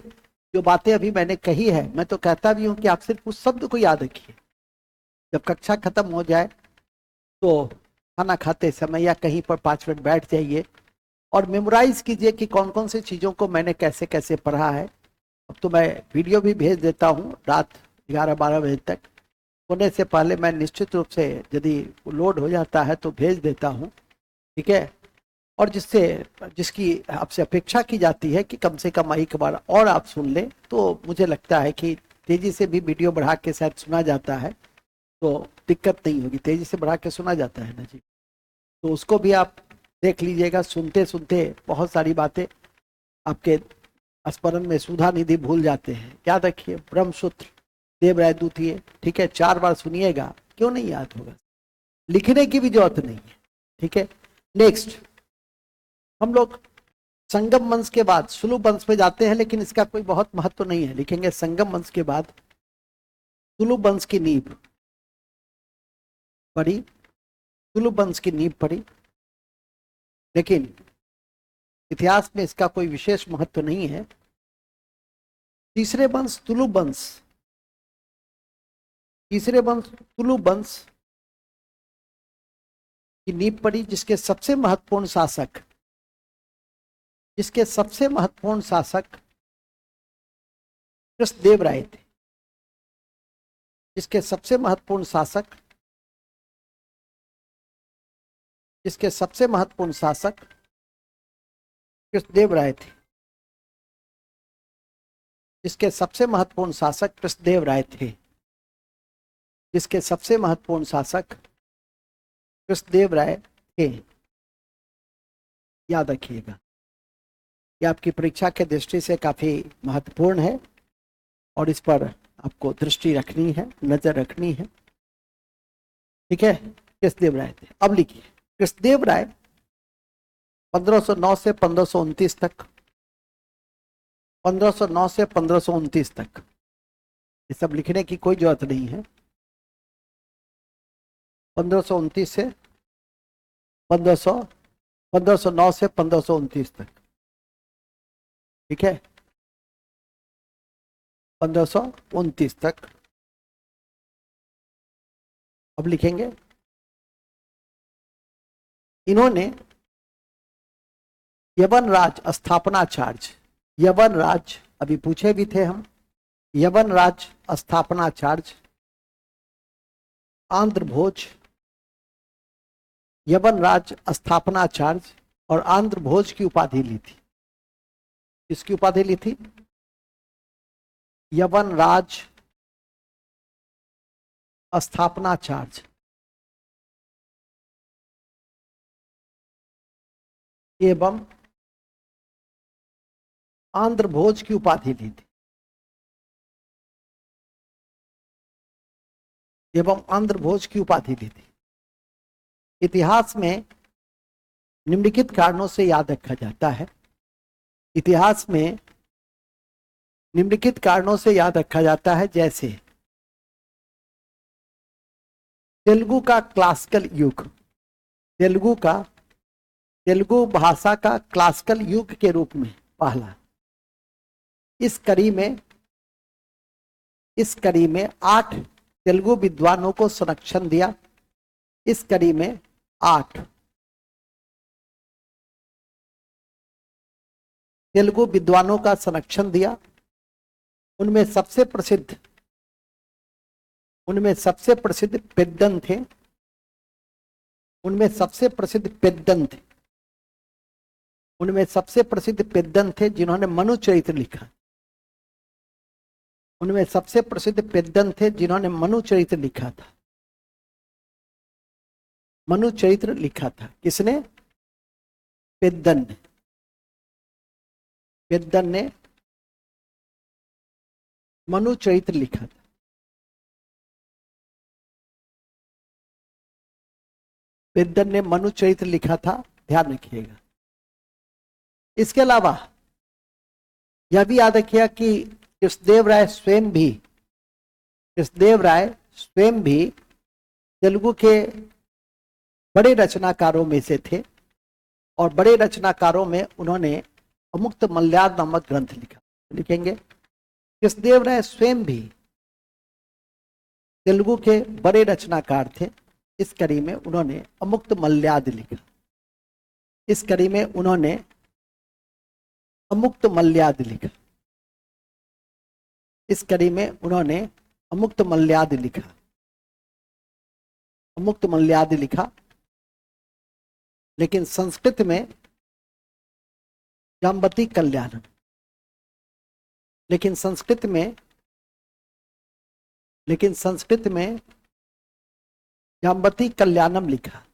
जो बातें अभी मैंने कही है, मैं तो कहता भी हूं कि आप सिर्फ उस शब्द को याद रखिए। जब कक्षा खत्म हो जाए तो खाना खाते समय या कहीं पर 5 मिनट बैठ जाइए और मेमोराइज कीजिए कि कौन कौन सी चीजों को मैंने कैसे कैसे पढ़ा है। अब तो मैं वीडियो भी भेज देता हूँ रात 11-12 बजे तक। होने से पहले मैं निश्चित रूप से यदि लोड हो जाता है तो भेज देता हूँ, ठीक है। और जिसकी आपसे अपेक्षा की जाती है कि कम से कम एक बार और आप सुन लें, तो मुझे लगता है कि तेजी से भी वीडियो बढ़ा के शायद सुना जाता है तो दिक्कत नहीं होगी। तेजी से बढ़ा के सुना जाता है ना जी, तो उसको भी आप देख लीजिएगा। सुनते सुनते बहुत सारी बातें आपके स्मरण में, सुधा निधि भूल जाते हैं। याद रखिए, ब्रह्मसूत्र, देवराय द्वितीय, ठीक है, 4 बार सुनिएगा, क्यों नहीं याद होगा। लिखने की भी जरूरत नहीं है, ठीक है। नेक्स्ट हम लोग संगम वंश के बाद सुलु वंश पे जाते हैं, लेकिन इसका कोई बहुत महत्व नहीं है। लिखेंगे संगम वंश के बाद सुलु वंश की नींव पड़ी, सुलु वंश की नींव पड़ी, लेकिन इतिहास में इसका कोई विशेष महत्व नहीं है। तीसरे वंश तुलु वंश, तीसरे वंश तुलु वंश की नींव पड़ी, जिसके सबसे महत्वपूर्ण शासक, जिसके सबसे महत्वपूर्ण शासक कृष्णदेव राय थे। जिसके सबसे महत्वपूर्ण शासक, जिसके सबसे महत्वपूर्ण शासक कृष्णदेव राय थे। जिसके सबसे महत्वपूर्ण शासक कृष्णदेव राय थे। जिसके सबसे महत्वपूर्ण शासक कृष्णदेव राय थे। याद रखिएगा, यह आपकी परीक्षा के दृष्टि से काफी महत्वपूर्ण है और इस पर आपको दृष्टि रखनी है, नजर रखनी है, ठीक है। कृष्णदेव राय थे। अब लिखिए, कृष्णदेव राय 1509 से 1529 तक, 1509 से 1529 तक, ये सब लिखने की कोई जरूरत नहीं है। 1529 से 1509 से 1529 तक, ठीक है, 1529 तक। अब लिखेंगे, इन्होंने यवन राज स्थापनाचार्य, यवन राज अभी पूछे भी थे हम, यवन राज स्थापनाचार्य आंध्र भोज, यवन राज स्थापनाचार्य और आंध्र भोज की उपाधि ली थी। किसकी उपाधि ली थी? यवन राज स्थापनाचार्य, एवं आंध्र भोज की उपाधि ली थी, एवं आंध्र भोज की उपाधि ली थी। इतिहास में निम्नलिखित कारणों से याद रखा जाता है, इतिहास में निम्नलिखित कारणों से याद रखा जाता है, जैसे तेलुगु का क्लासिकल युग, तेलुगु भाषा का क्लासिकल युग के रूप में पहला। इस कड़ी में 8 तेलुगु विद्वानों को संरक्षण दिया। इस कड़ी में 8 तेलुगु विद्वानों का संरक्षण दिया। उनमें सबसे प्रसिद्ध पेद्दन थे। उनमें सबसे प्रसिद्ध पेद्दन थे जिन्होंने मनु चरित्र लिखा। उनमें सबसे प्रसिद्ध पेद्दन थे जिन्होंने मनु चरित्र लिखा था। मनु चरित्र लिखा था किसने? पेद्दन ने मनु चरित्र लिखा था। पेद्दन ने मनु चरित्र लिखा था, ध्यान रखिएगा। इसके अलावा यह भी याद रखिएगा कि कृष्णदेव राय स्वयं भी तेलुगु के बड़े रचनाकारों में से थे, और बड़े रचनाकारों में उन्होंने अमुक्त मल्याद नामक ग्रंथ लिखा। लिखेंगे कृष्णदेव राय स्वयं भी तेलुगु के बड़े रचनाकार थे। इस कड़ी में उन्होंने अमुक्त मल्याद लिखा। इस कड़ी में उन्होंने अमुक्त मल्याद लिखा। इस कड़ी में उन्होंने अमुक्त मल्याद लिखा। लेकिन संस्कृत में जाम्बती कल्याणम, लेकिन संस्कृत में जाम्बती कल्याणम लिखा।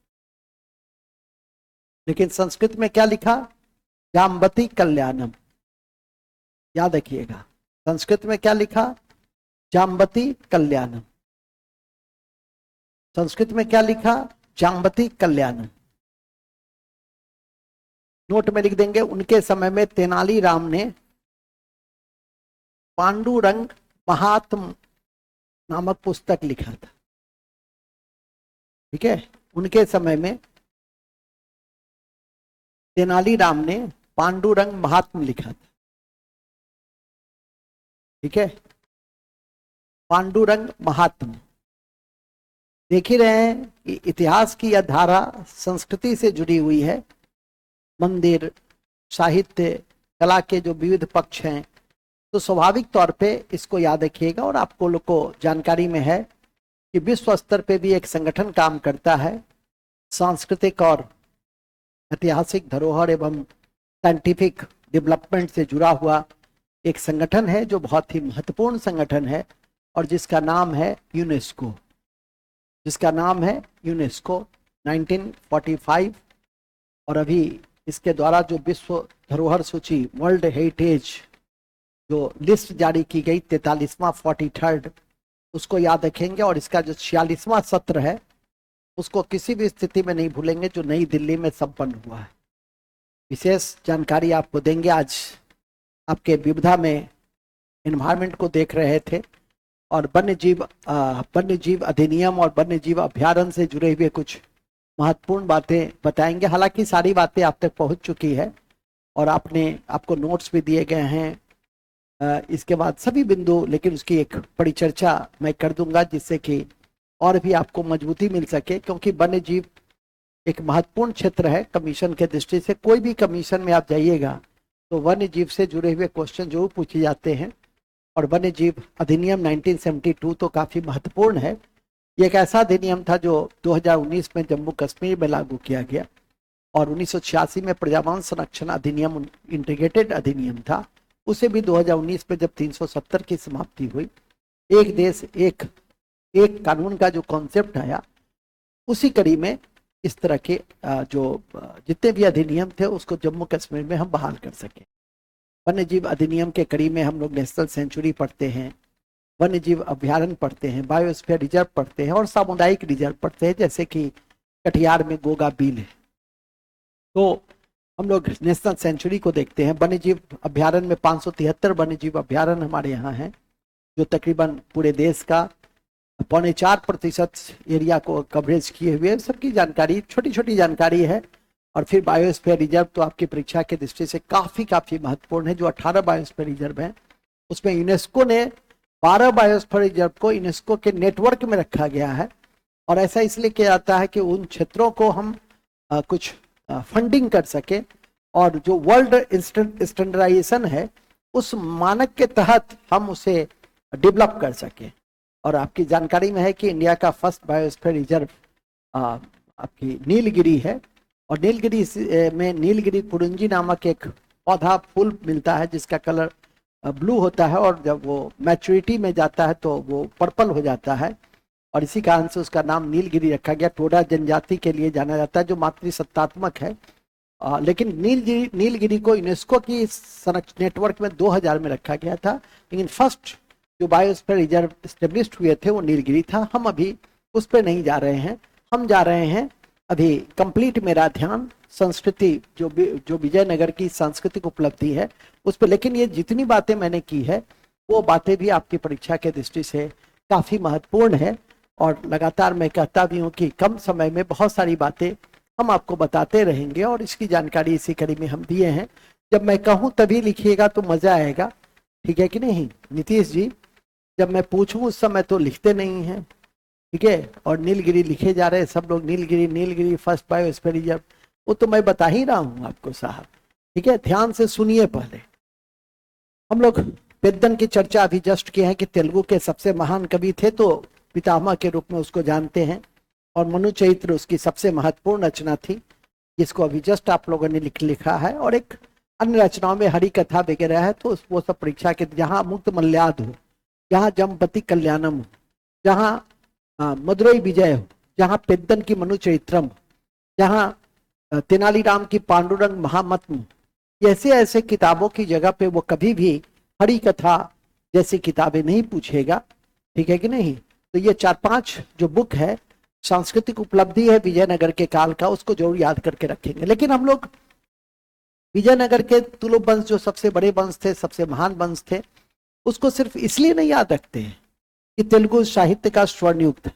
लेकिन संस्कृत में क्या लिखा? जाम्बती कल्याणम। याद रखिएगा, संस्कृत में क्या लिखा? जाम्बती कल्याणम। संस्कृत में क्या लिखा? जाम्बती कल्याणम। नोट में लिख देंगे, उनके समय में तेनालीराम ने पांडुरंग महात्म नामक पुस्तक लिखा था। ठीक है, उनके समय में तेनालीराम ने पांडुरंग महात्म लिखा था। ठीक है, पांडुरंग महात्म। देख ही रहे हैं कि इतिहास की यह धारा संस्कृति से जुड़ी हुई है। मंदिर, साहित्य, कला के जो विविध पक्ष हैं, तो स्वाभाविक तौर पे इसको याद रखिएगा। और आपको लोग को जानकारी में है कि विश्व स्तर पे भी एक संगठन काम करता है, सांस्कृतिक और ऐतिहासिक धरोहर एवं साइंटिफिक डेवलपमेंट से जुड़ा हुआ एक संगठन है, जो बहुत ही महत्वपूर्ण संगठन है, और जिसका नाम है यूनेस्को। 1945। और अभी इसके द्वारा जो विश्व धरोहर सूची, वर्ल्ड हेरिटेज जो लिस्ट जारी की गई 43वां 43rd, उसको याद रखेंगे। और इसका जो 46वां सत्र है, उसको किसी भी स्थिति में नहीं भूलेंगे, जो नई दिल्ली में संपन्न हुआ है। विशेष जानकारी आपको देंगे। आज आपके विविधा में एनवायरमेंट को देख रहे थे, और वन्य जीव अधिनियम और वन्य जीव अभ्यारण्य से जुड़े हुए कुछ महत्वपूर्ण बातें बताएंगे। हालांकि सारी बातें आप तक पहुंच चुकी है, और आपको नोट्स भी दिए गए हैं। इसके बाद सभी बिंदु, लेकिन उसकी एक परिचर्चा मैं कर दूंगा, जिससे कि और भी आपको मजबूती मिल सके। क्योंकि वन्य जीव एक महत्वपूर्ण क्षेत्र है कमीशन के दृष्टि से। कोई भी कमीशन में आप जाइएगा तो वन्य जीव से जुड़े हुए क्वेश्चन जरूर पूछे जाते हैं। और वन्य जीव अधिनियम 1972 तो काफी महत्वपूर्ण है। ये एक ऐसा अधिनियम था जो 2019 में जम्मू कश्मीर में लागू किया गया, और 1986 में पर्यावरण संरक्षण अधिनियम इंटीग्रेटेड अधिनियम था। उसे भी 2019 में जब 370 की समाप्ति हुई, एक देश एक कानून का जो कॉन्सेप्ट आया, उसी कड़ी में इस तरह के जितने भी अधिनियम थे उसको जम्मू कश्मीर में हम बहाल कर सके। वन्य जीव अधिनियम के कड़ी में हम लोग नेशनल सेंचुरी पढ़ते हैं, वन्य जीव अभ्यारण्य पढ़ते हैं, बायोस्फीयर रिजर्व पढ़ते हैं और सामुदायिक रिजर्व पढ़ते हैं, जैसे कि कटिहार में गोगा बील है। तो हम लोग नेशनल सेंचुरी को देखते हैं। वन्य जीव अभ्यारण्य में 573 वन्य जीव अभ्यारण्य हमारे यहाँ हैं, जो तकरीबन पूरे देश का 4.25% एरिया को कवरेज किए हुए। सबकी जानकारी, छोटी छोटी जानकारी है। और फिर बायोस्फीयर रिजर्व तो आपकी परीक्षा की दृष्टि से काफी महत्वपूर्ण है। जो 18 बायोस्फीयर रिजर्व है उसमें यूनेस्को ने 12 बायोस्फीयर रिजर्व को यूनेस्को के नेटवर्क में रखा गया है। और ऐसा इसलिए किया जाता है कि उन क्षेत्रों को हम कुछ फंडिंग कर सके, और जो वर्ल्ड स्टैंडर्डाइजेशन है उस मानक के तहत हम उसे डेवलप कर सके। और आपकी जानकारी में है कि इंडिया का फर्स्ट बायोस्फीयर रिजर्व आपकी नीलगिरी है। और नीलगिरी में नीलगिरी पुरुंजी नामक एक पौधा फूल मिलता है जिसका कलर ब्लू होता है, और जब वो मैच्योरिटी में जाता है तो वो पर्पल हो जाता है। और इसी कारण से उसका नाम नीलगिरी रखा गया। टोडा जनजाति के लिए जाना जाता है जो मातृसत्तात्मक है। लेकिन नीलगिरी को यूनेस्को की नेटवर्क में 2000 में रखा गया था, लेकिन फर्स्ट जो बायोस्फीयर रिजर्व स्टेब्लिश्ड हुए थे वो नीलगिरी था। हम अभी उस पर नहीं जा रहे हैं, हम जा रहे हैं अभी कंप्लीट मेरा ध्यान संस्कृति, जो विजयनगर की सांस्कृतिक उपलब्धि है उस पर। लेकिन ये जितनी बातें मैंने की है वो बातें भी आपकी परीक्षा के दृष्टि से काफी महत्वपूर्ण है। और लगातार मैं कहता भी हूँ कि कम समय में बहुत सारी बातें हम आपको बताते रहेंगे, और इसकी जानकारी इसी कड़ी में हम दिए हैं। जब मैं कहूँ तभी लिखिएगा तो मजा आएगा, ठीक है कि नहीं नीतीश जी? जब मैं पूछूं उस समय तो लिखते नहीं हैं, ठीक है? और नीलगिरी लिखे जा रहे हैं सब लोग, Nilgiri Nilgiri first biosphere reserve. वो तो मैं बता ही रहा हूँ आपको साहब, ठीक है? ध्यान से सुनिए। पहले हम लोग पेद्दन की चर्चा अभी जस्ट किए हैं कि तेलुगु के सबसे महान कवि थे, तो पितामह के रूप में उसको जानते हैं। और मनु चरित्र उसकी सबसे महत्वपूर्ण रचना थी, जिसको अभी जस्ट आप लोगों ने लिखा है। और एक अन्य रचनाओं में हरि कथा वगैरह है, तो वो सब परीक्षा के, जहाँ मुक्त मल्याद हो, जहाँ जमपति कल्याणम हो, जहाँ मदुरई विजय हो, जहाँ पेद्दन की मनु चरित्रम, जहाँ तेनालीराम की पांडुरंग महामत्म, ऐसे ऐसे किताबों की जगह पे वो कभी भी हरि कथा जैसी किताबें नहीं पूछेगा, ठीक है कि नहीं? तो ये 4-5 जो बुक है, सांस्कृतिक उपलब्धि है विजयनगर के काल का, उसको जरूर याद करके रखेंगे। लेकिन हम लोग विजयनगर के तुलुप वंश, जो सबसे बड़े वंश थे, सबसे महान वंश थे, उसको सिर्फ इसलिए नहीं याद रखते हैं कि तेलुगु साहित्य का स्वर्णयुग,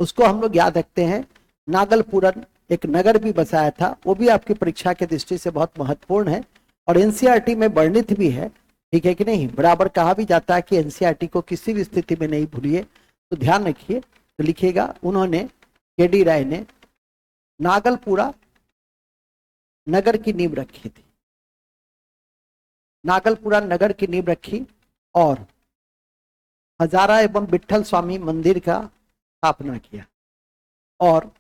उसको हम लोग याद रखते हैं। नागलपुरम एक नगर भी बसाया था, वो भी आपकी परीक्षा के दृष्टि से बहुत महत्वपूर्ण है, और एनसीईआरटी में वर्णित भी है, ठीक है कि नहीं? बराबर कहा भी जाता है कि एनसीईआरटी को किसी भी स्थिति में नहीं भूलिए, तो ध्यान रखिए। तो लिखिएगा, उन्होंने, केडी राय ने नागलपुरा नगर की नींव रखी थी, नागलपुरा नगर की नींव रखी, और हजारा एवं विठल स्वामी मंदिर का स्थापना किया, और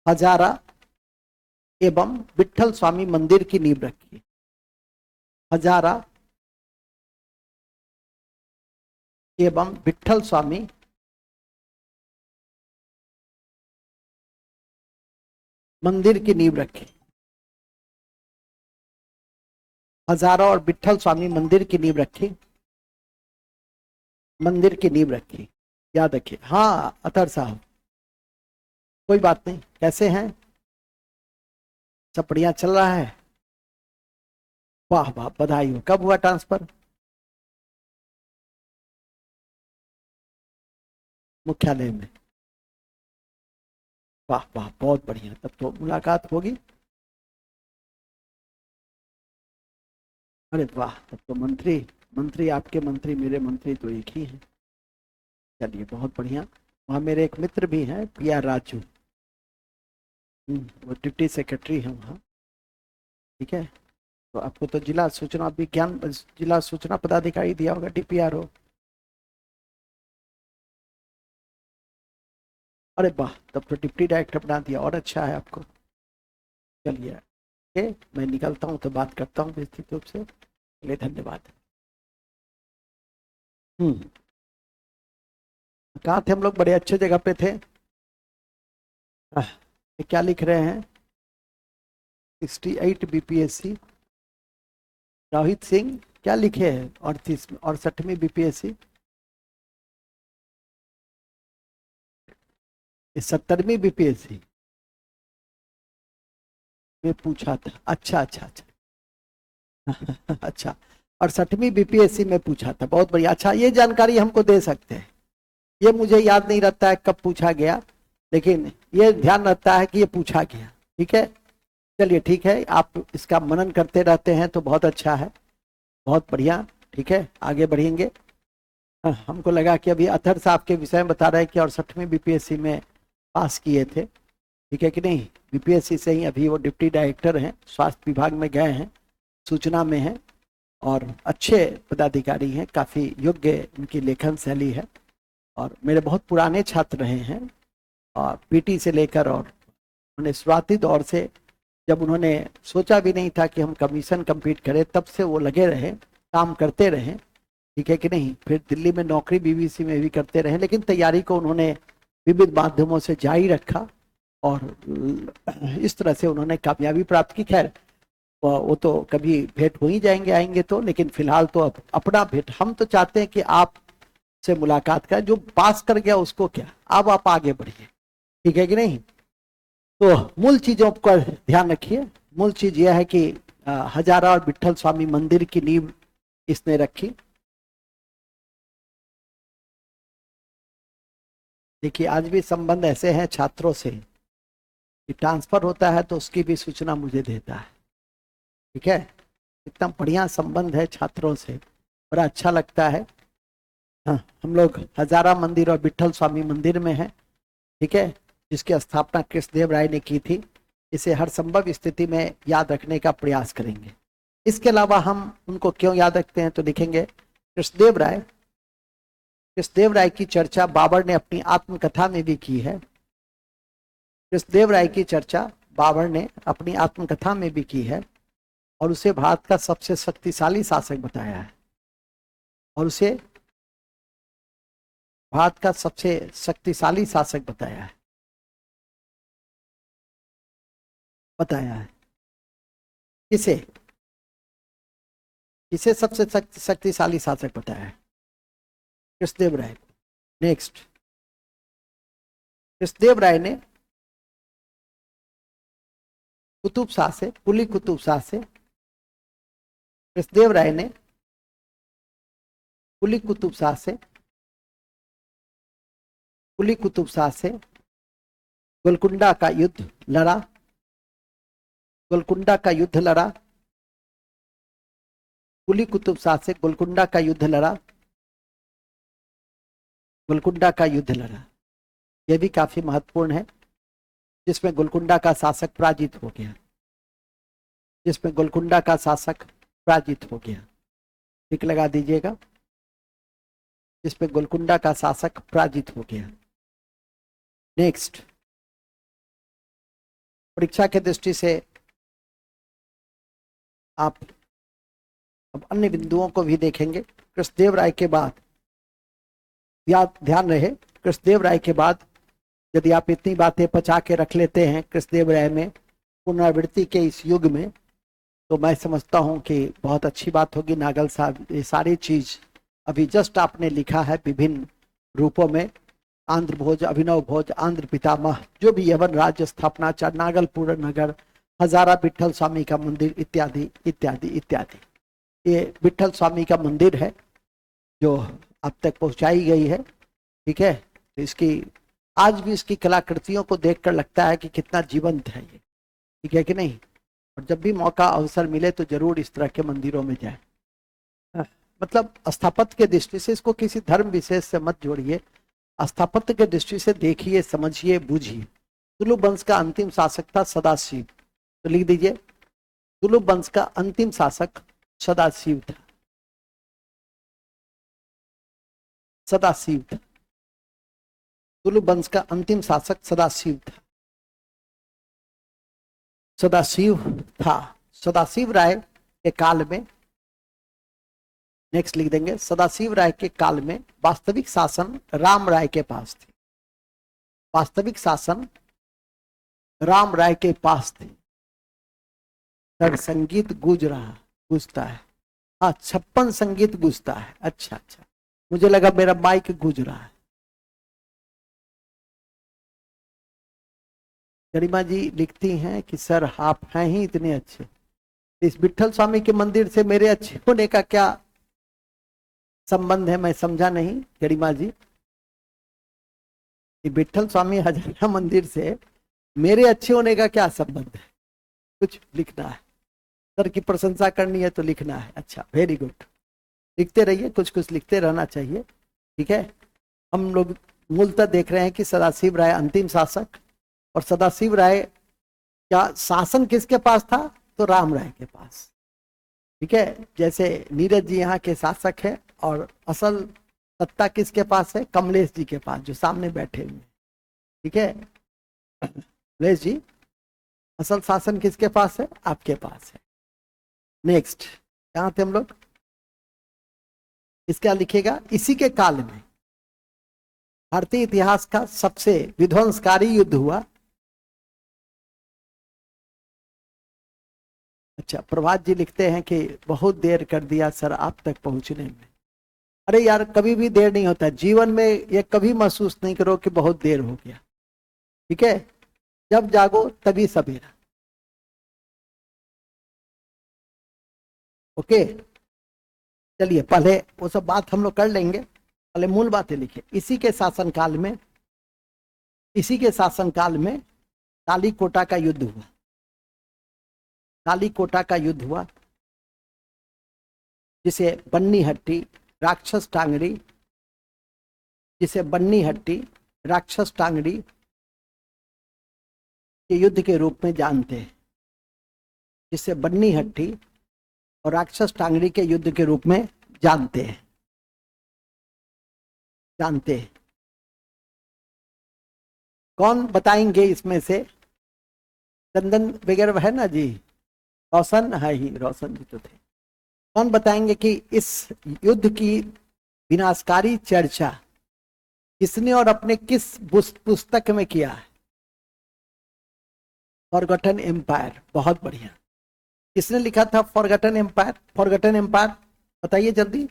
हजारा एवं विठल स्वामी मंदिर की नींव रखी। हजारा एवं विठल स्वामी मंदिर की नींव रखी। हजारा और विठल स्वामी मंदिर की नींव रखी, मंदिर की नींव रखी, याद रखिए। हाँ अतर साहब, कोई बात नहीं, कैसे हैं? सब बढ़िया चल रहा है? वाह वाह, बधाई हो। कब हुआ ट्रांसफर? मुख्यालय में? वाह वाह, बहुत बढ़िया, तब तो मुलाकात होगी। अरे वाह, तब तो मंत्री मंत्री आपके मंत्री, मेरे मंत्री तो एक ही हैं। चलिए बहुत बढ़िया। वहाँ मेरे एक मित्र भी हैं, PR राजू, वो डिप्टी सेक्रेटरी हैं वहाँ, ठीक है? तो आपको तो जिला सूचना विज्ञान, जिला सूचना पदाधिकारी दिया होगा, DPRO। अरे वाह, तब तो डिप्टी डायरेक्टर बना दिया, और अच्छा है आपको। चलिए ओके, मैं निकलता हूँ तो बात करता हूँ विस्तृत रूप से। चलिए धन्यवाद। कहाँ थे हम लोग? बड़े अच्छे जगह पे थे। ये क्या लिख रहे हैं? 68 बीपीएससी। रोहित सिंह क्या लिखे हैं? 68वीं बीपीएससी। 70वीं बीपीएससी में पूछा था। अच्छा अच्छा अच्छा अच्छा, 68वीं बीपीएससी में पूछा था। बहुत बढ़िया। अच्छा, ये जानकारी हमको दे सकते हैं? ये मुझे याद नहीं रहता है कब पूछा गया, लेकिन ये ध्यान रहता है कि ये पूछा गया। ठीक है, चलिए ठीक है, आप इसका मनन करते रहते हैं तो बहुत अच्छा है, बहुत बढ़िया। ठीक है, आगे बढ़ेंगे। हमको लगा कि अभी अथर साहब के विषय में बता रहे हैं कि 68वीं बीपीएससी में पास किए थे। ठीक है कि नहीं? बीपीएससी से ही अभी वो डिप्टी डायरेक्टर हैं, स्वास्थ्य विभाग में गए हैं, सूचना में हैं, और अच्छे पदाधिकारी हैं, काफ़ी योग्य उनकी लेखन शैली है, और मेरे बहुत पुराने छात्र रहे हैं, और पीटी से लेकर, और उन्होंने शुरुआती दौर से, जब उन्होंने सोचा भी नहीं था कि हम कमीशन कम्पीट करें, तब से वो लगे रहे, काम करते रहे। ठीक है कि नहीं? फिर दिल्ली में नौकरी बीबीसी में भी करते रहे, लेकिन तैयारी को उन्होंने विविध माध्यमों से जारी रखा, और इस तरह से उन्होंने कामयाबी प्राप्त की। खैर, वो तो कभी भेंट हो ही जाएंगे, आएंगे तो, लेकिन फिलहाल तो अब अपना भेंट हम तो चाहते हैं कि आप से मुलाकात करें। जो पास कर गया उसको क्या, अब आप आगे बढ़िए। ठीक है कि नहीं? तो मूल चीजों पर ध्यान रखिए। मूल चीज यह है कि हजारा और विट्ठल स्वामी मंदिर की नींव इसने रखी। देखिए, आज भी संबंध ऐसे हैं छात्रों से कि ट्रांसफर होता है तो उसकी भी सूचना मुझे देता है। ठीक है, इतना बढ़िया संबंध है छात्रों से, बड़ा अच्छा लगता है। हाँ, हम लोग हजारा मंदिर और विट्ठल स्वामी मंदिर में हैं। ठीक है, जिसकी स्थापना कृष्णदेव राय ने की थी। इसे हर संभव स्थिति में याद रखने का प्रयास करेंगे। इसके अलावा हम उनको क्यों याद रखते हैं तो लिखेंगे, कृष्णदेव राय, कृष्णदेव राय की चर्चा बाबर ने अपनी आत्मकथा में भी की है। कृष्णदेव राय की चर्चा बाबर ने अपनी आत्मकथा में भी की है, और उसे भारत का सबसे शक्तिशाली शासक बताया है, और उसे भारत का सबसे शक्तिशाली शासक बताया है। किसे किसे सबसे शक्तिशाली शासक बताया है? कृष्णदेव राय। नेक्स्ट, कृष्णदेव राय ने कुतुब शाह से, कुली कुतुब शाह से, कृष्णदेव राय ने कुली कुतुब शाह से, कुली कुतुब शाह से गोलकुंडा का युद्ध लड़ा, गोलकुंडा का युद्ध लड़ा, कुली कुतुब शाह से गोलकुंडा का युद्ध लड़ा, गोलकुंडा का युद्ध लड़ा। यह भी काफी महत्वपूर्ण है, जिसमें गोलकुंडा का शासक पराजित हो गया, जिसमें गोलकुंडा का शासक पराजित हो गया। ठीक लगा दीजिएगा, जिसमें गोलकुंडा का शासक पराजित हो गया। नेक्स्ट, परीक्षा के दृष्टि से आप अब अन्य बिंदुओं को भी देखेंगे। कृष्णदेव राय के बाद, ध्यान रहे, कृष्णदेव राय के बाद यदि आप इतनी बातें पचा के रख लेते हैं कृष्णदेव राय में, पुनरावृत्ति के इस युग में, तो मैं समझता हूं कि बहुत अच्छी बात होगी। नागल साहब, ये सारी चीज अभी जस्ट आपने लिखा है विभिन्न रूपों में, आंध्र भोज, अभिनव भोज, आंध्र पितामह, जो भी यवन राज्य स्थापनाचार्य, नागलपुर नगर, हजारा विट्ठल स्वामी का मंदिर, इत्यादि इत्यादि इत्यादि। ये विट्ठल स्वामी का मंदिर है जो अब तक पहुंचाई गई है। ठीक है, तो इसकी आज भी इसकी कलाकृतियों को देखकर लगता है कि कितना जीवंत है ये। ठीक है कि नहीं? और जब भी मौका अवसर मिले तो जरूर इस तरह के मंदिरों में जाए। मतलब स्थापत्य के दृष्टि से इसको किसी धर्म विशेष से मत जोड़िए, स्थापत्य के दृष्टि से देखिए, समझिए, बूझिए। तुलुक वंश का अंतिम शासक था सदाशिव, तो लिख दीजिए, तुलुक वंश का अंतिम शासक सदाशिव था, सदाशिव था। तुलुक वंश का अंतिम शासक सदाशिव था, सदाशिव था। सदाशिव राय के काल में, नेक्स्ट लिख देंगे, सदाशिव राय के काल में वास्तविक शासन राम राय के पास थी। वास्तविक शासन राम राय के पास थे, सर संगीत गूंजता है। हाँ, 56 संगीत गूंजता है। अच्छा अच्छा, मुझे लगा मेरा माइक गूंज रहा है। गरिमा जी लिखती हैं कि सर आप हैं ही इतने अच्छे, इस विट्ठल स्वामी के मंदिर से मेरे अच्छे होने का क्या संबंध है, मैं समझा नहीं गरिमा जी। विट्ठल स्वामी हजारा मंदिर से मेरे अच्छे होने का क्या संबंध है? कुछ लिखना है, सर की प्रशंसा करनी है तो लिखना है। अच्छा, वेरी गुड, लिखते रहिए, कुछ कुछ लिखते रहना चाहिए। ठीक है, हम लोग मूलतः देख रहे हैं कि सदाशिव राय अंतिम शासक, और सदाशिव राय का शासन किसके पास था? तो राम राय के पास। ठीक है, जैसे नीरज जी यहाँ के शासक है और असल सत्ता किसके पास है? कमलेश जी के पास, जो सामने बैठे हुए। ठीक है कमलेश जी, असल शासन किसके पास है? आपके पास है। नेक्स्ट, कहाँ थे हम लोग? इसका लिखेगा, इसी के काल में भारतीय इतिहास का सबसे विध्वंसकारी युद्ध हुआ। अच्छा, प्रभात जी लिखते हैं कि बहुत देर कर दिया सर आप तक पहुंचने में। अरे यार, कभी भी देर नहीं होता जीवन में, ये कभी महसूस नहीं करो कि बहुत देर हो गया। ठीक है, जब जागो तभी सवेरा। ओके, चलिए पहले वो सब बात हम लोग कर लेंगे, पहले मूल बातें लिखे। इसी के शासनकाल में तालीकोटा का युद्ध हुआ। तालीकोटा का युद्ध हुआ, जिसे बन्नी हट्टी राक्षस टांगड़ी के युद्ध के रूप में जानते हैं। जिसे बन्नी हट्टी और राक्षस टांगड़ी के युद्ध के रूप में जानते हैं। कौन बताएंगे इसमें से? चंदन वगैरह है ना जी, रोशन है ही, रोशन जी तो थे। कौन बताएंगे कि इस युद्ध की विनाशकारी चर्चा किसने और अपने किस पुस्तक में किया है? Forgotten empire. बहुत बढ़िया, किसने लिखा था फॉरगॉटन एम्पायर? बताइए जल्दी,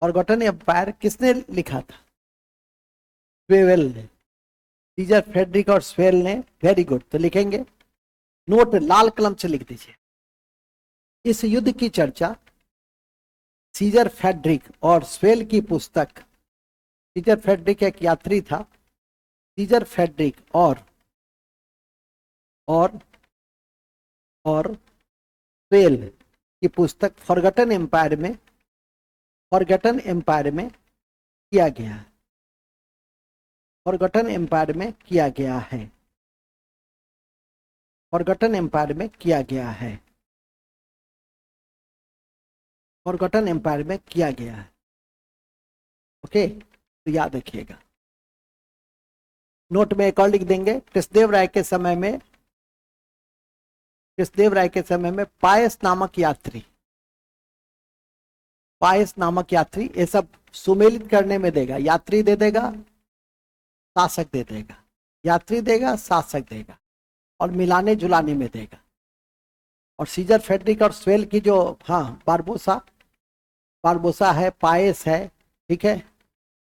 फॉरगॉटन एम्पायर किसने लिखा था? स्वेवेल ने, सीजर फ्रेडरिक और स्वेल ने। वेरी गुड, तो लिखेंगे, नोट लाल कलम से लिख दीजिए। इस युद्ध की चर्चा सीजर फ्रेडरिक और स्वेल की पुस्तक, सीजर फ्रेडरिक एक यात्री था, सीजर फ्रेडरिक और स्वेल की पुस्तक फॉरगॉटन एम्पायर में किया गया है। फॉरगॉटन एम्पायर में किया गया है। फॉरगॉटन एम्पायर में किया गया है। फॉरगॉटन एम्पायर में किया गया है। ओके, तो याद रखिएगा। नोट में एक और लिख देंगे, कृष्णदेव राय के समय में पायस नामक यात्री, ये सब सुमेलित करने में देगा। यात्री दे देगा, शासक दे देगा, यात्री देगा, शासक देगा, और मिलाने जुलाने में देगा। और सीजर फ्रेडरिक और स्वेल की जो, हाँ, बारबोसा है, पायस है। ठीक है,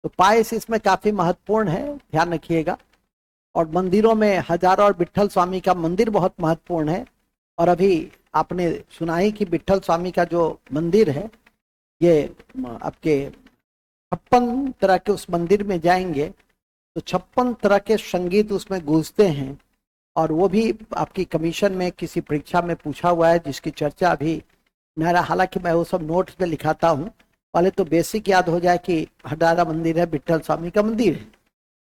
तो पायस इसमें काफी महत्वपूर्ण है, ध्यान रखिएगा। और मंदिरों में हजारा और विट्ठल स्वामी का मंदिर बहुत महत्वपूर्ण है। और अभी आपने सुना ही कि विट्ठल स्वामी का जो मंदिर है, ये आपके 56 तरह के उस मंदिर में जाएंगे तो 56 तरह के संगीत उसमें गूंजते हैं। और वो भी आपकी कमीशन में किसी परीक्षा में पूछा हुआ है, जिसकी चर्चा अभी मेरा, हालांकि मैं वो सब नोट्स पे लिखाता हूँ। पहले तो बेसिक याद हो जाए कि हजारा मंदिर है, विट्ठल स्वामी का मंदिर है,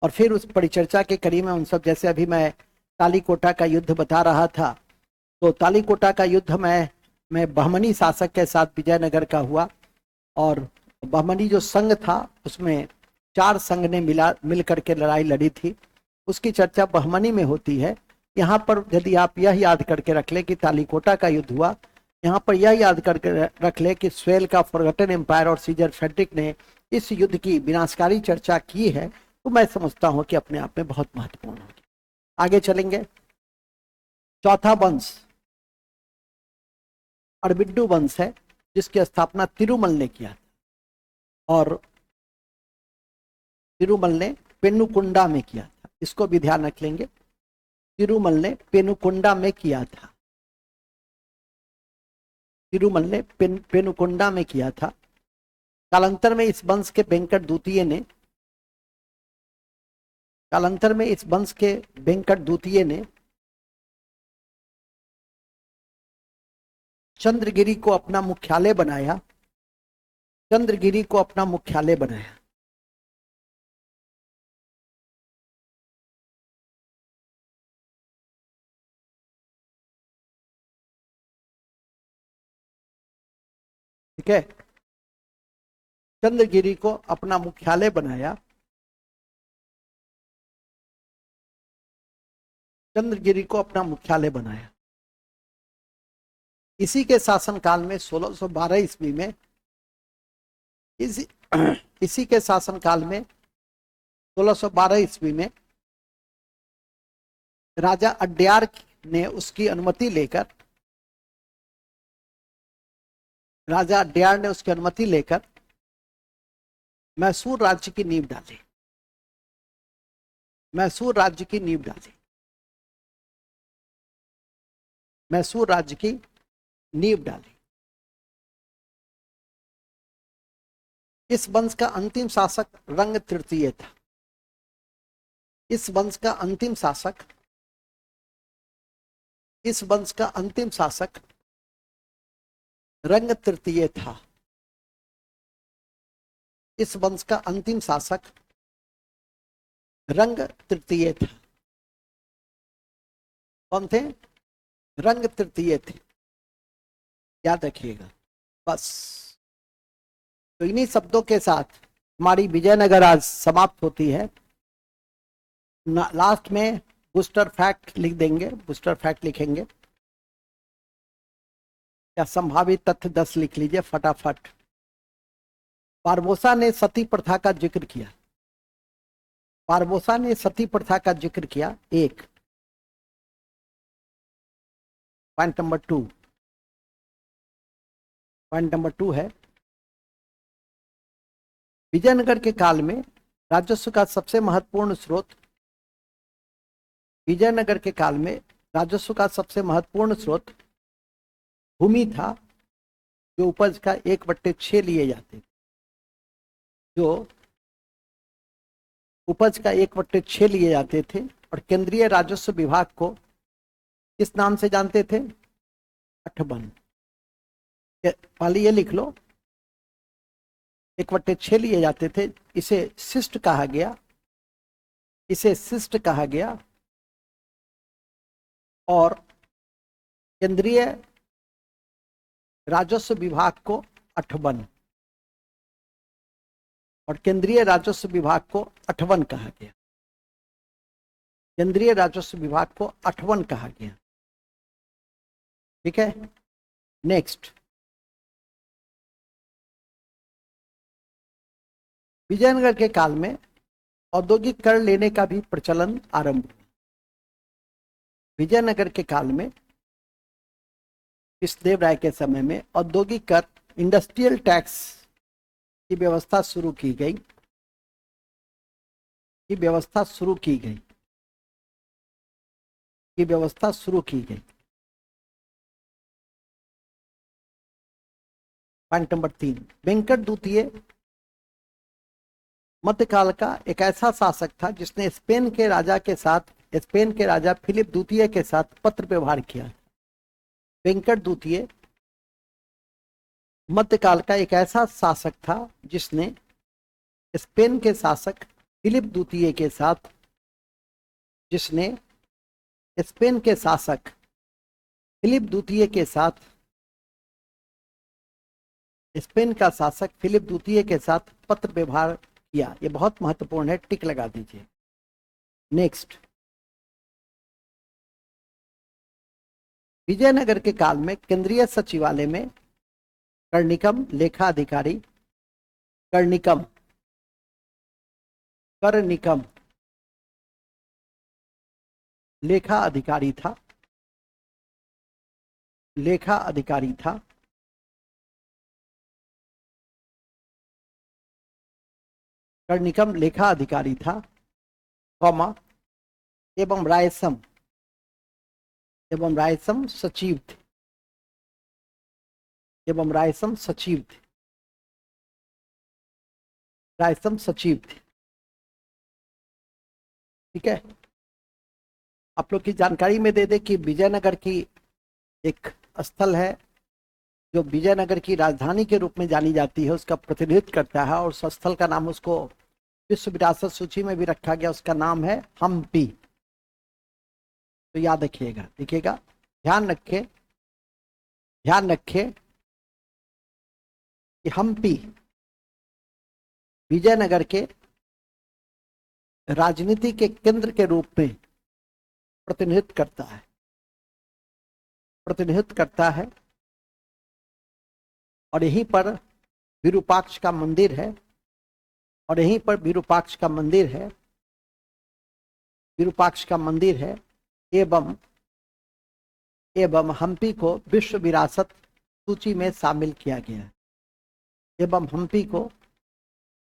और फिर उस परिचर्चा के कड़ी में उन सब, जैसे अभी मैं तालीकोटा का युद्ध बता रहा था, तो तालीकोटा का युद्ध मैं बहमनी शासक के साथ विजयनगर का हुआ। और बहमनी जो संघ था उसमें 4 संघ ने मिल करके लड़ाई लड़ी थी, उसकी चर्चा बहमनी में होती है। यहाँ पर यदि आप यह याद करके रख ले कि तालीकोटा का युद्ध हुआ, यहाँ पर यह याद करके रख ले कि स्वेल का फॉरगॉटन एम्पायर और सीजर फ्रेडरिक ने इस युद्ध की विनाशकारी चर्चा की है, तो मैं समझता हूँ कि अपने आप में बहुत महत्वपूर्ण होगी। आगे चलेंगे। चौथा वंश अरबिड्डू वंश है, जिसकी स्थापना तिरुमल ने किया और तिरुमल ने पेनुकुंडा में किया था। इसको भी ध्यान रख लेंगे, तिरुमल ने पेनुकुंडा में किया था। तिरुमल ने पेनुकुंडा में किया था। कालांतर में इस वंश के वेंकट द्वितीय ने चंद्रगिरी को अपना मुख्यालय बनाया। ठीक है, चंद्रगिरी को अपना मुख्यालय बनाया। इसी के शासनकाल में 1612 ईस्वी में इसी के शासनकाल में 1612 ईस्वी में राजा अड्यार ने उसकी अनुमति लेकर मैसूर राज्य की नींव डाली। मैसूर राज्य की नींव डाली। इस वंश का अंतिम शासक रंग तृतीय था। इस वंश का अंतिम शासक रंग तृतीय था। इस वंश का अंतिम शासक रंग तृतीय था। कौन थे? रंग तृतीय थे, याद रखिएगा। बस, तो इन्हीं शब्दों के साथ हमारी विजयनगर आज समाप्त होती है। लास्ट में बूस्टर फैक्ट लिख देंगे, बूस्टर फैक्ट लिखेंगे या संभावित तथ्य 10 लिख लीजिए फटाफट। बारबोसा ने सती प्रथा का जिक्र किया। एक पॉइंट नंबर 2 है, विजयनगर के काल में राजस्व का सबसे महत्वपूर्ण स्रोत भूमि था, जो उपज का 1/6 लिए जाते थे। और केंद्रीय राजस्व विभाग को किस नाम से जानते थे? अठबन। पहले ये लिख लो, 1/6 लिए जाते थे। इसे शिष्ट कहा गया। और केंद्रीय राजस्व विभाग को अठबन कहा गया। ठीक है, नेक्स्ट। विजयनगर के काल में औद्योगिक कर लेने का भी प्रचलन आरंभ हुआ। विजयनगर के काल में कृष्णदेव राय के समय में औद्योगिक कर, इंडस्ट्रियल टैक्स की व्यवस्था शुरू की गई। पॉइंट नंबर 3, वेंकट द्वितीय मध्यकाल का एक ऐसा शासक था जिसने स्पेन के राजा फिलिप द्वितीय के साथ पत्र व्यवहार किया। वेंकट द्वितीय मध्यकाल का एक ऐसा शासक था जिसने स्पेन के शासक फिलिप द्वितीय के साथ पत्र व्यवहार किया। ये बहुत महत्वपूर्ण है, टिक लगा दीजिए। नेक्स्ट, विजयनगर के काल में केंद्रीय सचिवालय में कर्णिकम लेखा अधिकारी, कर्णिकम लेखा अधिकारी था, लेखा अधिकारी था, कर्णिकम लेखा अधिकारी था, कौमा, एवं रायसम, एवं रायसम सचिव थे, एवं रायसम सचिव थे, रायसम सचिव थे। ठीक है, आप लोग की जानकारी में दे दे कि विजयनगर की एक स्थल है जो विजयनगर की राजधानी के रूप में जानी जाती है, उसका प्रतिनिधित्व करता है, और उस स्थल का नाम उसको विश्व विरासत सूची में भी रखा गया, उसका नाम है हम्पी। तो याद रखिएगा, लिखिएगा, ध्यान रखिए, ध्यान रखिए कि हम्पी विजयनगर के राजनीति के केंद्र के रूप में प्रतिनिधित्व करता है, प्रतिनिधित्व करता है। और यहीं पर विरूपाक्ष का मंदिर है, और यहीं पर विरूपाक्ष का मंदिर है, विरूपाक्ष का मंदिर है। एवं एवं हम्पी को विश्व विरासत सूची में शामिल किया गया है, एवं हम्पी को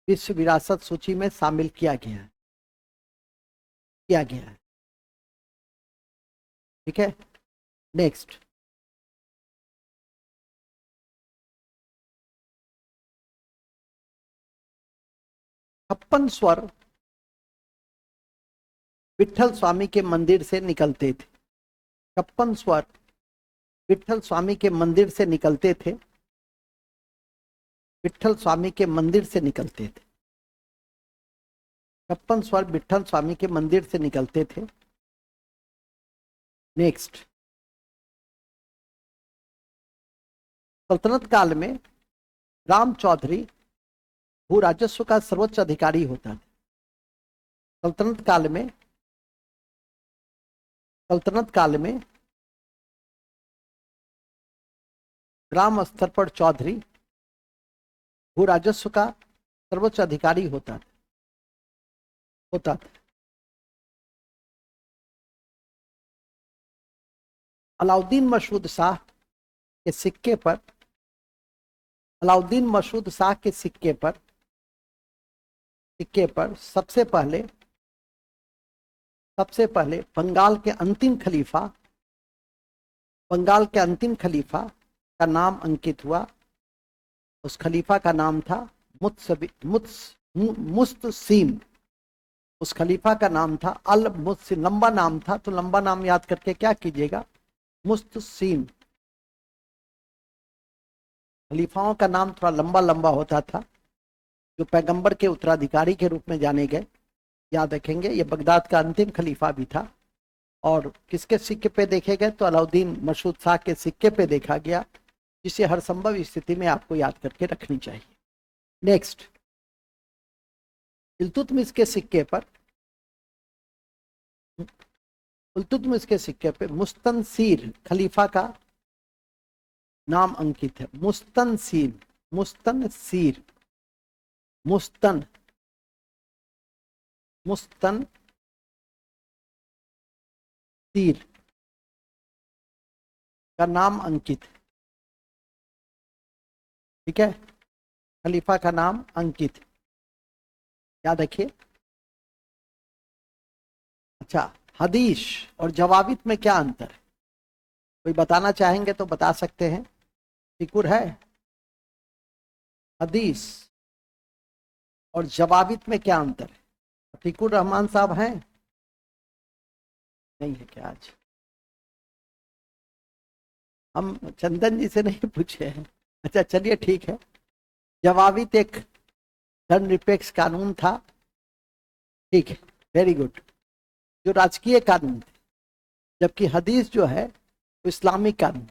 विश्व विरासत सूची में शामिल किया गया है, किया गया है। ठीक है, नेक्स्ट, छप्पन स्वर विठल स्वामी के मंदिर से निकलते थे, छप्पन स्वर विठल स्वामी के मंदिर से निकलते थे, विठल स्वामी के मंदिर से निकलते थे, छप्पन स्वर विठल स्वामी के मंदिर से निकलते थे। नेक्स्ट, सल्तनत काल में राम चौधरी भू राजस्व का सर्वोच्च अधिकारी होता था। सल्तनत काल में, सल्तनत काल में ग्राम स्तर पर चौधरी भू राजस्व का सर्वोच्च अधिकारी होता था। अलाउद्दीन मसूद शाह के सिक्के पर, अलाउद्दीन मसूद शाह के सिक्के पर सबसे पहले बंगाल के अंतिम खलीफा, बंगाल के अंतिम खलीफा का नाम अंकित हुआ। उस खलीफा का नाम था मुस्तसीम। उस खलीफा का नाम था अल मुस्तसीम, लंबा नाम था, तो लंबा नाम याद करके क्या कीजिएगा, मुस्तसीम। खलीफाओं का नाम थोड़ा लंबा लंबा होता था, जो पैगंबर के उत्तराधिकारी के रूप में जाने गए, याद रखेंगे। ये बगदाद का अंतिम खलीफा भी था। और किसके सिक्के पे देखे गए, तो अलाउद्दीन मसूद शाह के सिक्के पे देखा गया, जिसे हर संभव स्थिति में आपको याद करके रखनी चाहिए। नेक्स्ट, इल्तुतमिश के सिक्के पर, इल्तुतमिश के सिक्के पे मुस्तनसीर खलीफा का नाम अंकित है। मुस्तनसीर, मुस्तनसीर, मुस्तन, मुस्तनसीर का नाम अंकित, ठीक है, खलीफा का नाम अंकित, याद रखिए। अच्छा, हदीस और जवाबित में क्या अंतर है, कोई बताना चाहेंगे तो बता सकते हैं। फिकुर है, हदीस और जवाबित में क्या अंतर है? फिकुर रहमान साहब हैं, नहीं है क्या आज? हम चंदन जी से नहीं पूछे हैं। अच्छा चलिए ठीक है। जवाबित एक धर्मनिरपेक्ष कानून था, ठीक है, वेरी गुड, जो राजकीय कानून थे। जबकि हदीस जो है वो इस्लामिक कानून,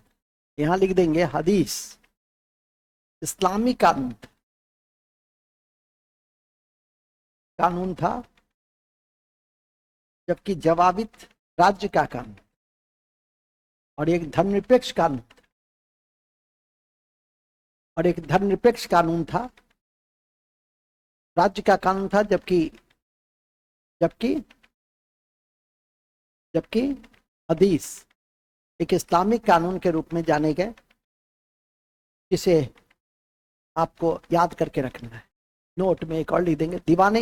यहां लिख देंगे हदीस इस्लामिक कानून था, जबकि जवाबित राज्य का कानून और एक धर्मनिरपेक्ष कानून, और एक धर्मनिरपेक्ष कानून था, राज्य का कानून था। जबकि जबकि जबकि हदीस एक इस्लामिक कानून के रूप में जाने गए, जिसे आपको याद करके रखना है। नोट में एक और लिख देंगे, दीवाने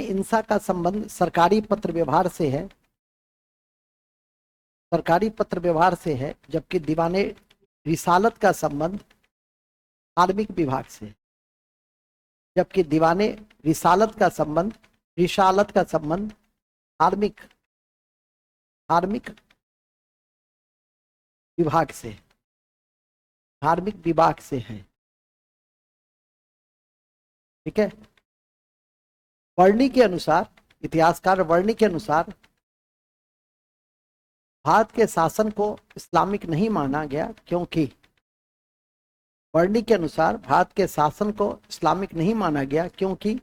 इंसा का संबंध सरकारी पत्र व्यवहार से है, सरकारी पत्र व्यवहार से है, जबकि दीवाने रिसालत का संबंध धार्मिक विभाग से है। जबकि दीवाने रिसालत का संबंध धार्मिक विभाग से, धार्मिक विभाग से है। ठीक है। वर्णी के अनुसार, इतिहासकार वर्णी के अनुसार भारत के शासन को इस्लामिक नहीं माना गया, क्योंकि वर्णी के अनुसार भारत के शासन को इस्लामिक नहीं माना गया क्योंकि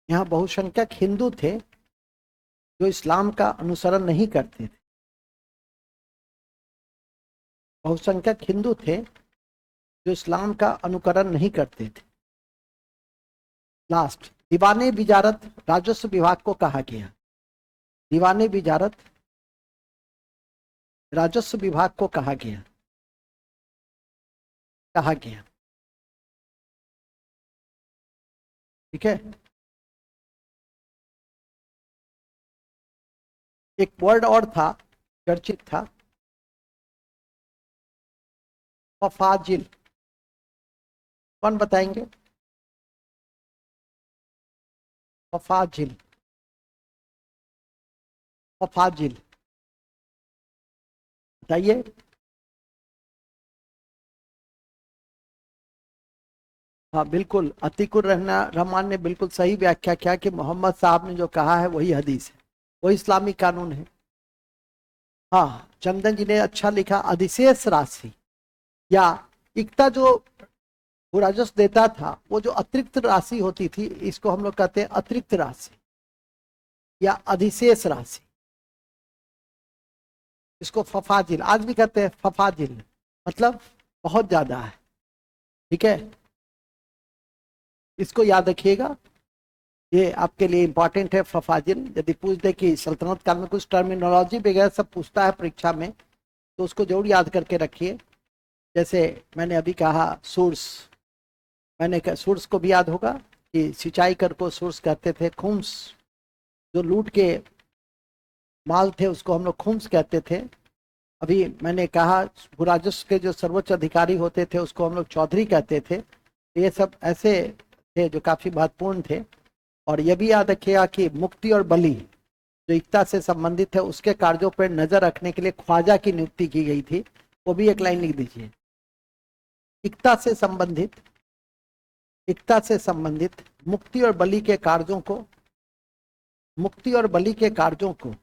यहाँ बहुसंख्यक हिंदू थे जो इस्लाम का अनुसरण नहीं करते थे। बहुसंख्यक हिंदू थे जो इस्लाम का अनुकरण नहीं करते थे। लास्ट, दीवाने विजारत राजस्व विभाग को कहा गया। दीवाने विजारत राजस्व विभाग को कहा गया। ठीक है। एक वर्ड और था, चर्चित था, फफाजिल। कौन बताएंगे? फफाजिल, फफाजिल बताइए। हाँ बिल्कुल, अतीकुर रहमान ने बिल्कुल सही व्याख्या किया कि मोहम्मद साहब ने जो कहा है वही हदीस है, वही इस्लामिक कानून है। हाँ, चंदन जी ने अच्छा लिखा, अधिशेष राशि या इक्ता जो वो राजस्व देता था, वो जो अतिरिक्त राशि होती थी, इसको हम लोग कहते हैं अतिरिक्त राशि या अधिशेष राशि। इसको फफाजिल, आज भी कहते हैं फफाजिल, मतलब बहुत ज्यादा है। ठीक है, इसको याद रखिएगा, ये आपके लिए इंपॉर्टेंट है। फफाजिल यदि पूछ दे कि सल्तनत काल में कुछ टर्मिनोलॉजी वगैरह सब पूछता है परीक्षा में, तो उसको जरूर याद करके रखिए। जैसे मैंने अभी कहा सोर्स, मैंने कहा सोर्स को भी याद होगा कि सिंचाई कर को सोर्स कहते थे। खुम्स, जो लूट के माल थे उसको हम लोग खुम्स कहते थे। अभी मैंने कहा राजस्व के जो सर्वोच्च अधिकारी होते थे उसको हम लोग चौधरी कहते थे। ये सब ऐसे थे जो काफी महत्वपूर्ण थे। और यह भी याद रखिएगा कि मुक्ति और बलि जो एकता से संबंधित है, उसके कार्यों पर नजर रखने के लिए ख्वाजा की नियुक्ति की गई थी। वो भी एक लाइन लिख दीजिए। एकता से संबंधित मुक्ति और बलि के कार्यों को, मुक्ति और बलि के कार्यों को,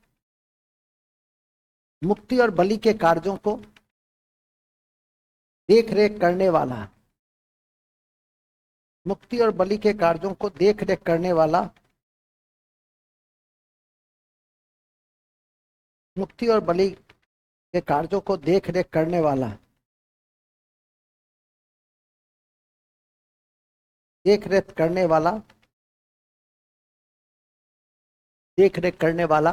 मुक्ति और बलि के कार्यों को देख रेख करने वाला, मुक्ति और बलि के कार्यों को देख रेख करने वाला, मुक्ति और बलि के कार्यों को देख रेख करने वाला, देख रेख करने वाला, देख रेख करने वाला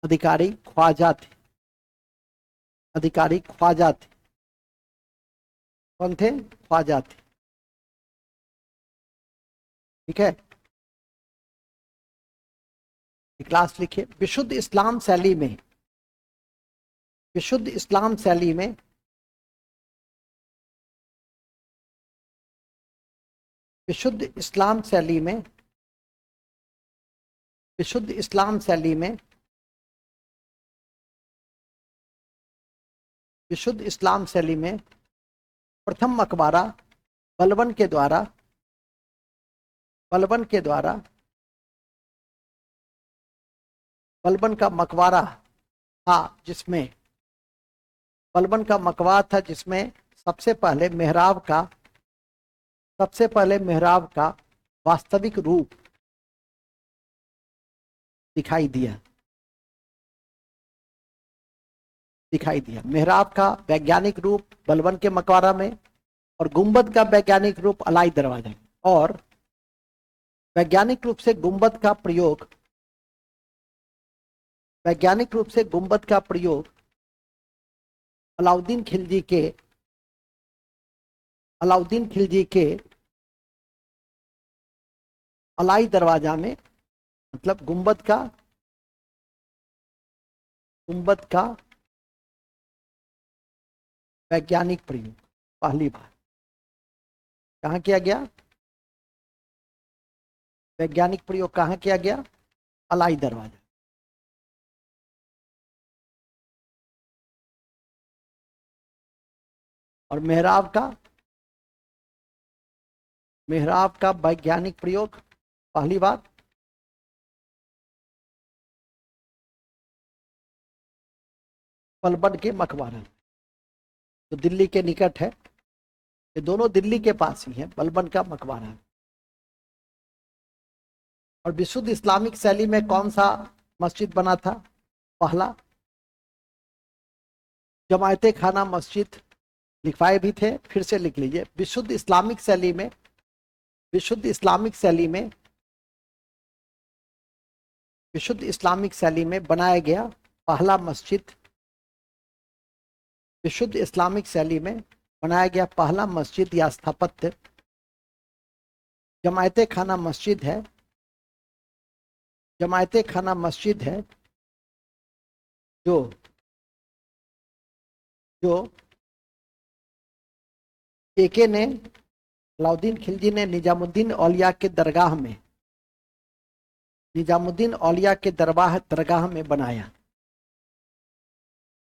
अधिकारी ख्वाजा थे। अधिकारी ख्वाजा थे। कौन थे? ख्वाजा थे। ठीक है, क्लास लिखिए। विशुद्ध इस्लाम शैली में, विशुद्ध इस्लाम शैली में विशुद्ध इस्लाम शैली में, विशुद्ध इस्लाम शैली में, विशुद्ध इस्लाम शैली में प्रथम मकबरा बलबन के द्वारा, बलबन के द्वारा, बलबन का मकबरा था, जिसमें बलबन का मकबरा था जिसमें सबसे पहले मेहराब का वास्तविक रूप दिखाई दिया। मेहराब का वैज्ञानिक रूप बलबन के मकबरा में, और गुंबद का वैज्ञानिक रूप अलाई दरवाजा में। और वैज्ञानिक रूप से गुंबद का प्रयोग, वैज्ञानिक रूप से गुंबद का प्रयोग अलाउद्दीन खिलजी के, अलाउद्दीन खिलजी के अलाई दरवाजा में, मतलब गुंबद का वैज्ञानिक प्रयोग पहली बार कहाँ किया गया? वैज्ञानिक प्रयोग कहाँ किया गया? अलाई दरवाजा। और मेहराब का वैज्ञानिक प्रयोग पहली बार बलबन के मकबरा, जो दिल्ली के निकट है। ये दोनों दिल्ली के पास ही है, बलबन का मकबरा। और विशुद्ध इस्लामिक शैली में कौन सा मस्जिद बना था पहला? जमायते खाना मस्जिद लिखवाए भी थे, फिर से लिख लीजिए। विशुद्ध इस्लामिक शैली में, विशुद्ध इस्लामिक शैली में, विशुद्ध इस्लामिक शैली में बनाया गया पहला मस्जिद, विशुद्ध इस्लामिक शैली में बनाया गया पहला मस्जिद या स्थापत्य जमायते खाना मस्जिद है। जमायते खाना मस्जिद है जो जो एके ने, अलाउद्दीन खिलजी ने निजामुद्दीन औलिया के दरगाह में, निजामुद्दीन औलिया के दरगाह में बनाया,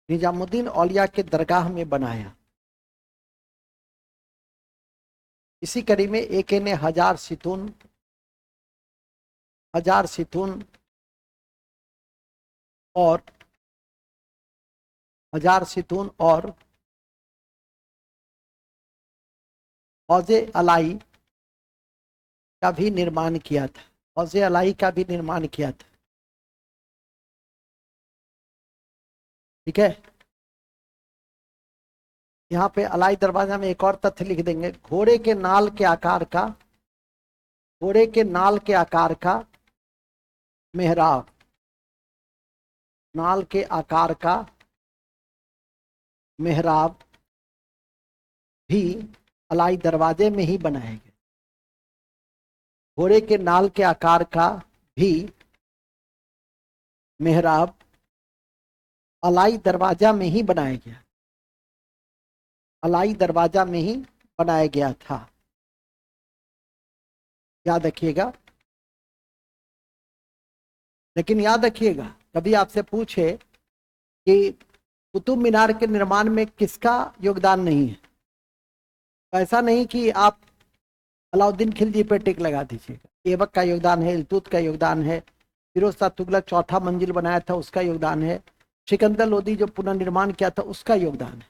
निजामुद्दीन औलिया के दरगाह में बनाया। इसी कड़ी में एके ने 1000 सितून, 1000 सितून और 1000 सितून और हौजे अलाई का भी निर्माण किया था, हौजे अलाई का भी निर्माण किया था। ठीक है, यहाँ पे अलाई दरवाजा में एक और तथ्य लिख देंगे, घोड़े के नाल के आकार का, घोड़े के नाल के आकार का मेहराब, नाल के आकार का मेहराब भी अलाई दरवाजे में ही बनाए गए। घोड़े के नाल के आकार का भी मेहराब अलाई दरवाजा में ही बनाया गया, अलाई दरवाजा में ही बनाया गया था। याद रखिएगा। लेकिन याद रखिएगा, कभी आपसे पूछे कि कुतुब मीनार के निर्माण में किसका योगदान नहीं है, ऐसा नहीं कि आप अलाउद्दीन खिलजी पे टिक लगा दीजिएगा। ऐबक का योगदान है, इल्तुत का योगदान है, फिरोज शाह तुगलक चौथा मंजिल बनाया था उसका योगदान है, सिकंदर लोदी जो पुनर्निर्माण किया था उसका योगदान है।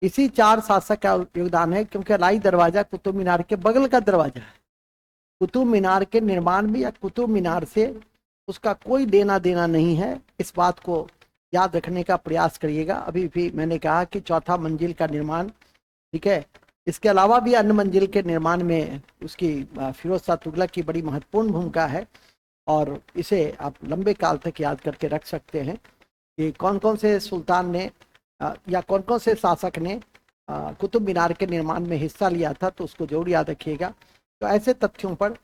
इसी 4 शासक का योगदान है, क्योंकि अलाई दरवाजा कुतुब मीनार के बगल का दरवाजा है। कुतुब मीनार के निर्माण में या कुतुब मीनार से उसका कोई लेना देना नहीं है, इस बात को याद रखने का प्रयास करिएगा। अभी भी मैंने कहा कि चौथा मंजिल का निर्माण, ठीक है, इसके अलावा भी अन्य मंजिल के निर्माण में उसकी फिरोज शाह तुगलक की बड़ी महत्वपूर्ण भूमिका है। और इसे आप लंबे काल तक याद करके रख सकते हैं कि कौन कौन से सुल्तान ने या कौन कौन से शासक ने कुतुब मीनार के निर्माण में हिस्सा लिया था, तो उसको जरूर याद रखिएगा। तो ऐसे तथ्यों पर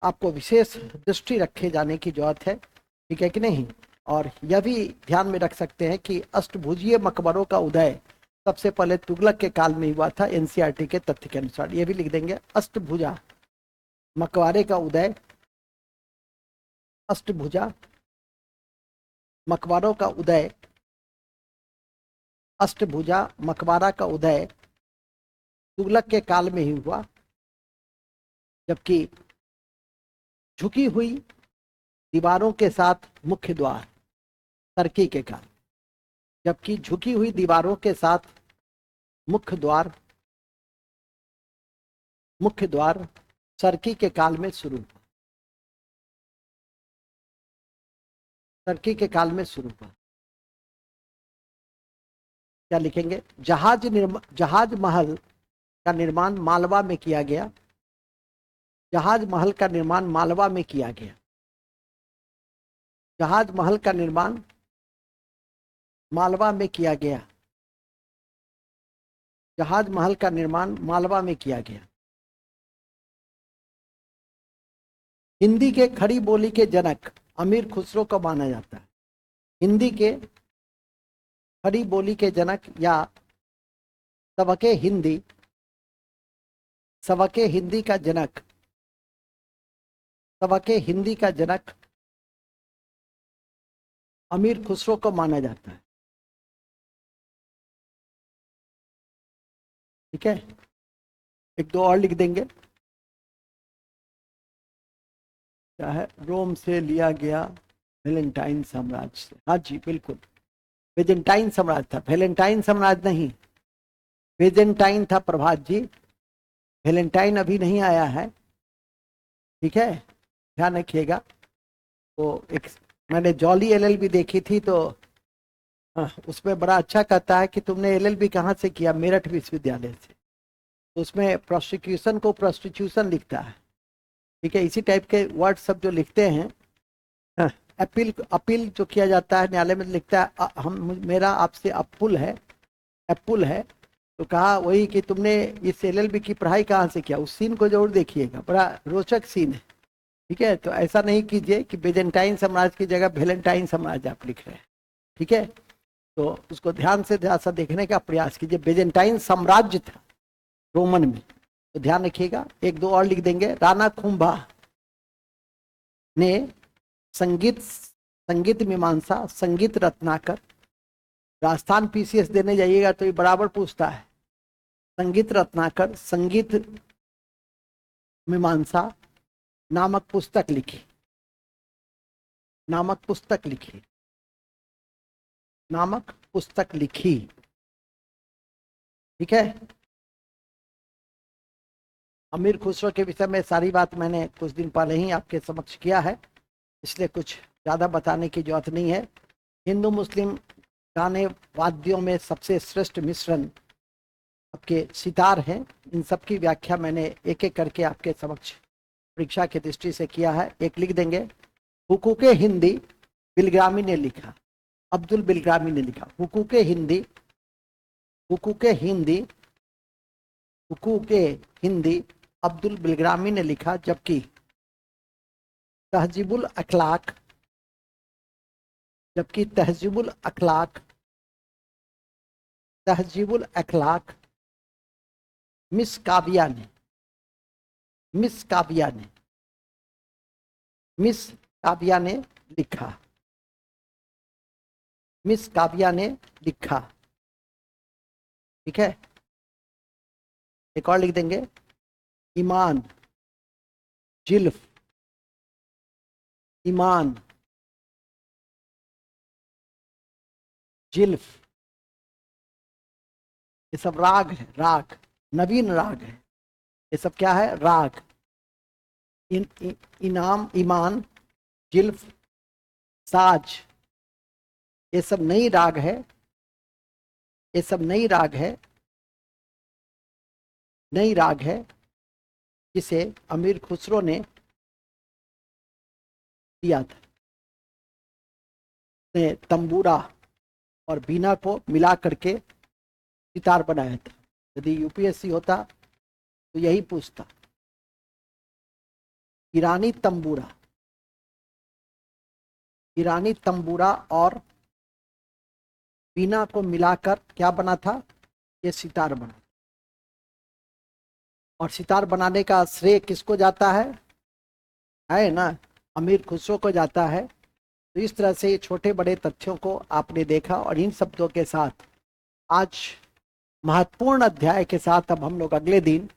आपको विशेष दृष्टि रखे जाने की जरूरत है, ठीक है कि नहीं। और यह भी ध्यान में रख सकते हैं कि अष्टभुजीय मकबरों का उदय सबसे पहले तुगलक के काल में हुआ था, एनसीईआरटी के तथ्य के अनुसार। ये भी लिख देंगे, अष्टभुजा मकबरे का उदय, अष्टभुजा मकबरों का उदय, अष्टभुजा मकबरा का उदय तुगलक के काल में ही हुआ, जबकि झुकी हुई दीवारों के साथ मुख्य द्वार टर्की के काल, जबकि झुकी हुई दीवारों के साथ मुख्य द्वार टर्की के काल में शुरू हुआ, टर्की के काल में शुरू हुआ। क्या लिखेंगे? जहाज महल का निर्माण मालवा में किया गया, जहाज महल का निर्माण मालवा में किया गया। जहाज महल का निर्माण मालवा में किया गया। जहाज महल का निर्माण मालवा में किया गया। हिंदी के खड़ी बोली के जनक अमीर खुसरो को माना जाता है। हिंदी के खड़ी बोली के जनक या सबके हिंदी का जनक, सबके हिंदी का जनक अमीर खुसरो को माना जाता है। ठीक है, एक दो और लिख देंगे। क्या है? रोम से लिया गया वेलेंटाइन साम्राज्य से। हाँ जी बिल्कुल, बेजेंटाइन साम्राज्य था, वेलेंटाइन साम्राज्य नहीं, बेजेंटाइन था प्रभात जी, वेलेंटाइन अभी नहीं आया है। ठीक है, ध्यान रखिएगा। तो एक मैंने जॉली एलएलबी देखी थी, तो उसमें बड़ा अच्छा कहता है कि तुमने एलएलबी कहाँ से किया? मेरठ विश्वविद्यालय से। तो उसमें प्रोसिक्यूशन को प्रोस्टिट्यूशन लिखता है। ठीक है, इसी टाइप के वर्ड सब जो लिखते हैं, अपील जो किया जाता है न्यायालय में लिखता है मेरा आपसे अपुल है। तो कहा वही कि तुमने इस एलएलबी की पढ़ाई कहाँ से किया? उस सीन को जरूर देखिएगा, बड़ा रोचक सीन है। ठीक है, तो ऐसा नहीं कीजिए कि बेजेंटाइन साम्राज्य की जगह वेलेंटाइन साम्राज्य आप लिख रहे हैं। ठीक है, तो उसको ध्यान से सा देखने का प्रयास कीजिए। बेजेंटाइन साम्राज्य था रोमन में, तो ध्यान रखिएगा। एक दो और लिख देंगे। राणा कुंभा ने संगीत मीमांसा, संगीत रत्नाकर, राजस्थान पीसीएस देने जाइएगा तो ये बराबर पूछता है। संगीत रत्नाकर, संगीत मीमांसा नामक पुस्तक लिखी। ठीक है, अमीर खुसरो के विषय में सारी बात मैंने कुछ दिन पहले ही आपके समक्ष किया है, इसलिए कुछ ज़्यादा बताने की जरूरत नहीं है। हिंदू मुस्लिम गाने वाद्यों में सबसे श्रेष्ठ मिश्रण आपके सितार हैं। इन सब की व्याख्या मैंने एक एक करके आपके समक्ष परीक्षा की दृष्टि से किया है। एक लिख देंगे। हुकूके हिंदी बिलग्रामी ने लिखा, अब्दुल बिलग्रामी ने लिखा। हुकूके हिंदी अब्दुल बिलग्रामी ने लिखा, जबकि तहजीबुल अखलाक मिस काविया ने लिखा। ठीक है, एक और लिख देंगे। ईमान जिल्फ ये सब राग है, नवीन राग है। ये सब क्या है? राग। ईमान, जिल्फ, साज, ये सब नई राग है जिसे अमीर खुसरो ने दिया था। ने तंबूरा और बीना को मिला करके सितार बनाया था। यदि यूपीएससी होता तो यही पूछता। ईरानी तंबूरा और बीना को मिलाकर क्या बना था? ये सितार बना। और सितार बनाने का श्रेय किसको जाता है ना? अमीर खुसरो को जाता है। तो इस तरह से छोटे बड़े तथ्यों को आपने देखा, और इन शब्दों के साथ आज महत्वपूर्ण अध्याय के साथ अब हम लोग अगले दिन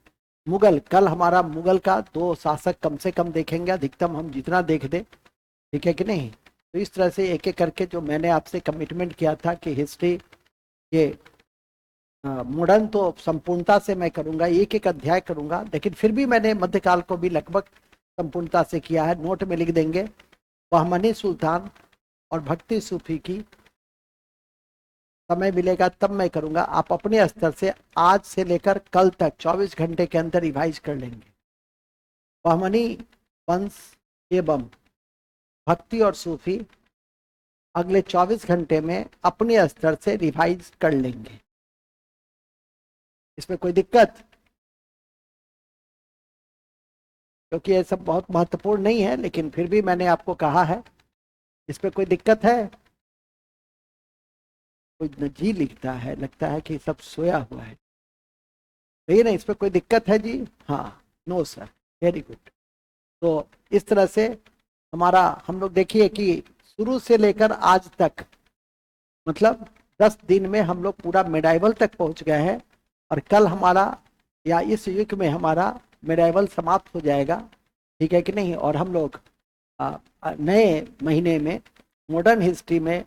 मुगल, कल हमारा मुगल का 2 शासक कम से कम देखेंगे, अधिकतम हम जितना देख दे। ठीक है कि नहीं? तो इस तरह से एक एक करके जो मैंने आपसे कमिटमेंट किया था कि हिस्ट्री के मॉडर्न तो संपूर्णता से मैं करूंगा, एक एक अध्याय करूंगा, लेकिन फिर भी मैंने मध्यकाल को भी लगभग संपूर्णता से किया है। नोट में लिख देंगे। बहमनी सुल्तान और भक्ति सूफी की समय मिलेगा तब मैं करूंगा। आप अपने स्तर से आज से लेकर कल तक 24 घंटे के अंदर रिवाइज कर लेंगे। बहमनी वंश एवं भक्ति और सूफी अगले 24 घंटे में अपने स्तर से रिवाइज कर लेंगे। इसमें कोई दिक्कत? क्योंकि ये सब बहुत महत्वपूर्ण नहीं है, लेकिन फिर भी मैंने आपको कहा है। इसमें कोई दिक्कत है? कोई जी लिखता है, लगता है कि सब सोया हुआ है। नहीं ना, इसमें कोई दिक्कत है जी? हाँ, नो सर, वेरी गुड। तो इस तरह से हमारा, हम लोग देखिए कि शुरू से लेकर आज तक, मतलब 10 दिन में हम लोग पूरा मेडाइवल तक पहुंच गए हैं। और कल हमारा, या इस युग में हमारा मेडाइवल समाप्त हो जाएगा, ठीक है कि नहीं। और हम लोग नए महीने में मॉडर्न हिस्ट्री में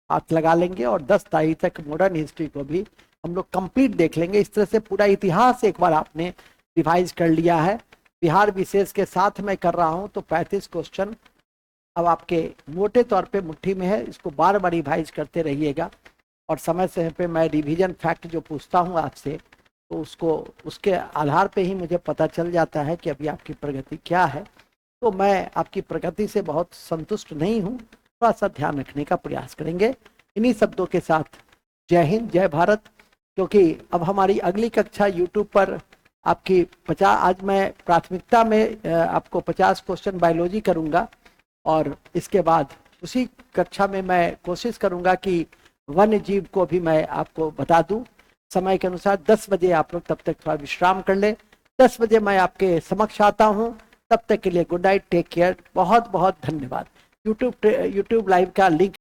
हाथ लगा लेंगे और 10 तारीख तक मॉडर्न हिस्ट्री को भी हम लोग कंप्लीट देख लेंगे। इस तरह से पूरा इतिहास एक बार आपने रिवाइज कर लिया है। बिहार विशेष के साथ मैं कर रहा हूं, तो 35 क्वेश्चन अब आपके मोटे तौर पे मुट्ठी में है। इसको बार बार रिवाइज करते रहिएगा और समय समय पे मैं रिवीजन फैक्ट जो पूछता हूं आपसे, तो उसको, उसके आधार पे ही मुझे पता चल जाता है कि अभी आपकी प्रगति क्या है। तो मैं आपकी प्रगति से बहुत संतुष्ट नहीं हूं, थोड़ा सा ध्यान रखने का प्रयास करेंगे। इन्हीं शब्दों के साथ जय हिंद, जय भारत। क्योंकि अब हमारी अगली कक्षा यूट्यूब पर आपकी 50, आज मैं प्राथमिकता में आपको 50 क्वेश्चन बायोलॉजी करूंगा, और इसके बाद उसी कक्षा में मैं कोशिश करूंगा कि वन्य जीव को भी मैं आपको बता दूं समय के अनुसार। 10 बजे आप लोग तब तक थोड़ा विश्राम कर ले। 10 बजे मैं आपके समक्ष आता हूं। तब तक के लिए गुड नाइट, टेक केयर, बहुत बहुत धन्यवाद। यूट्यूब लाइव का लिंक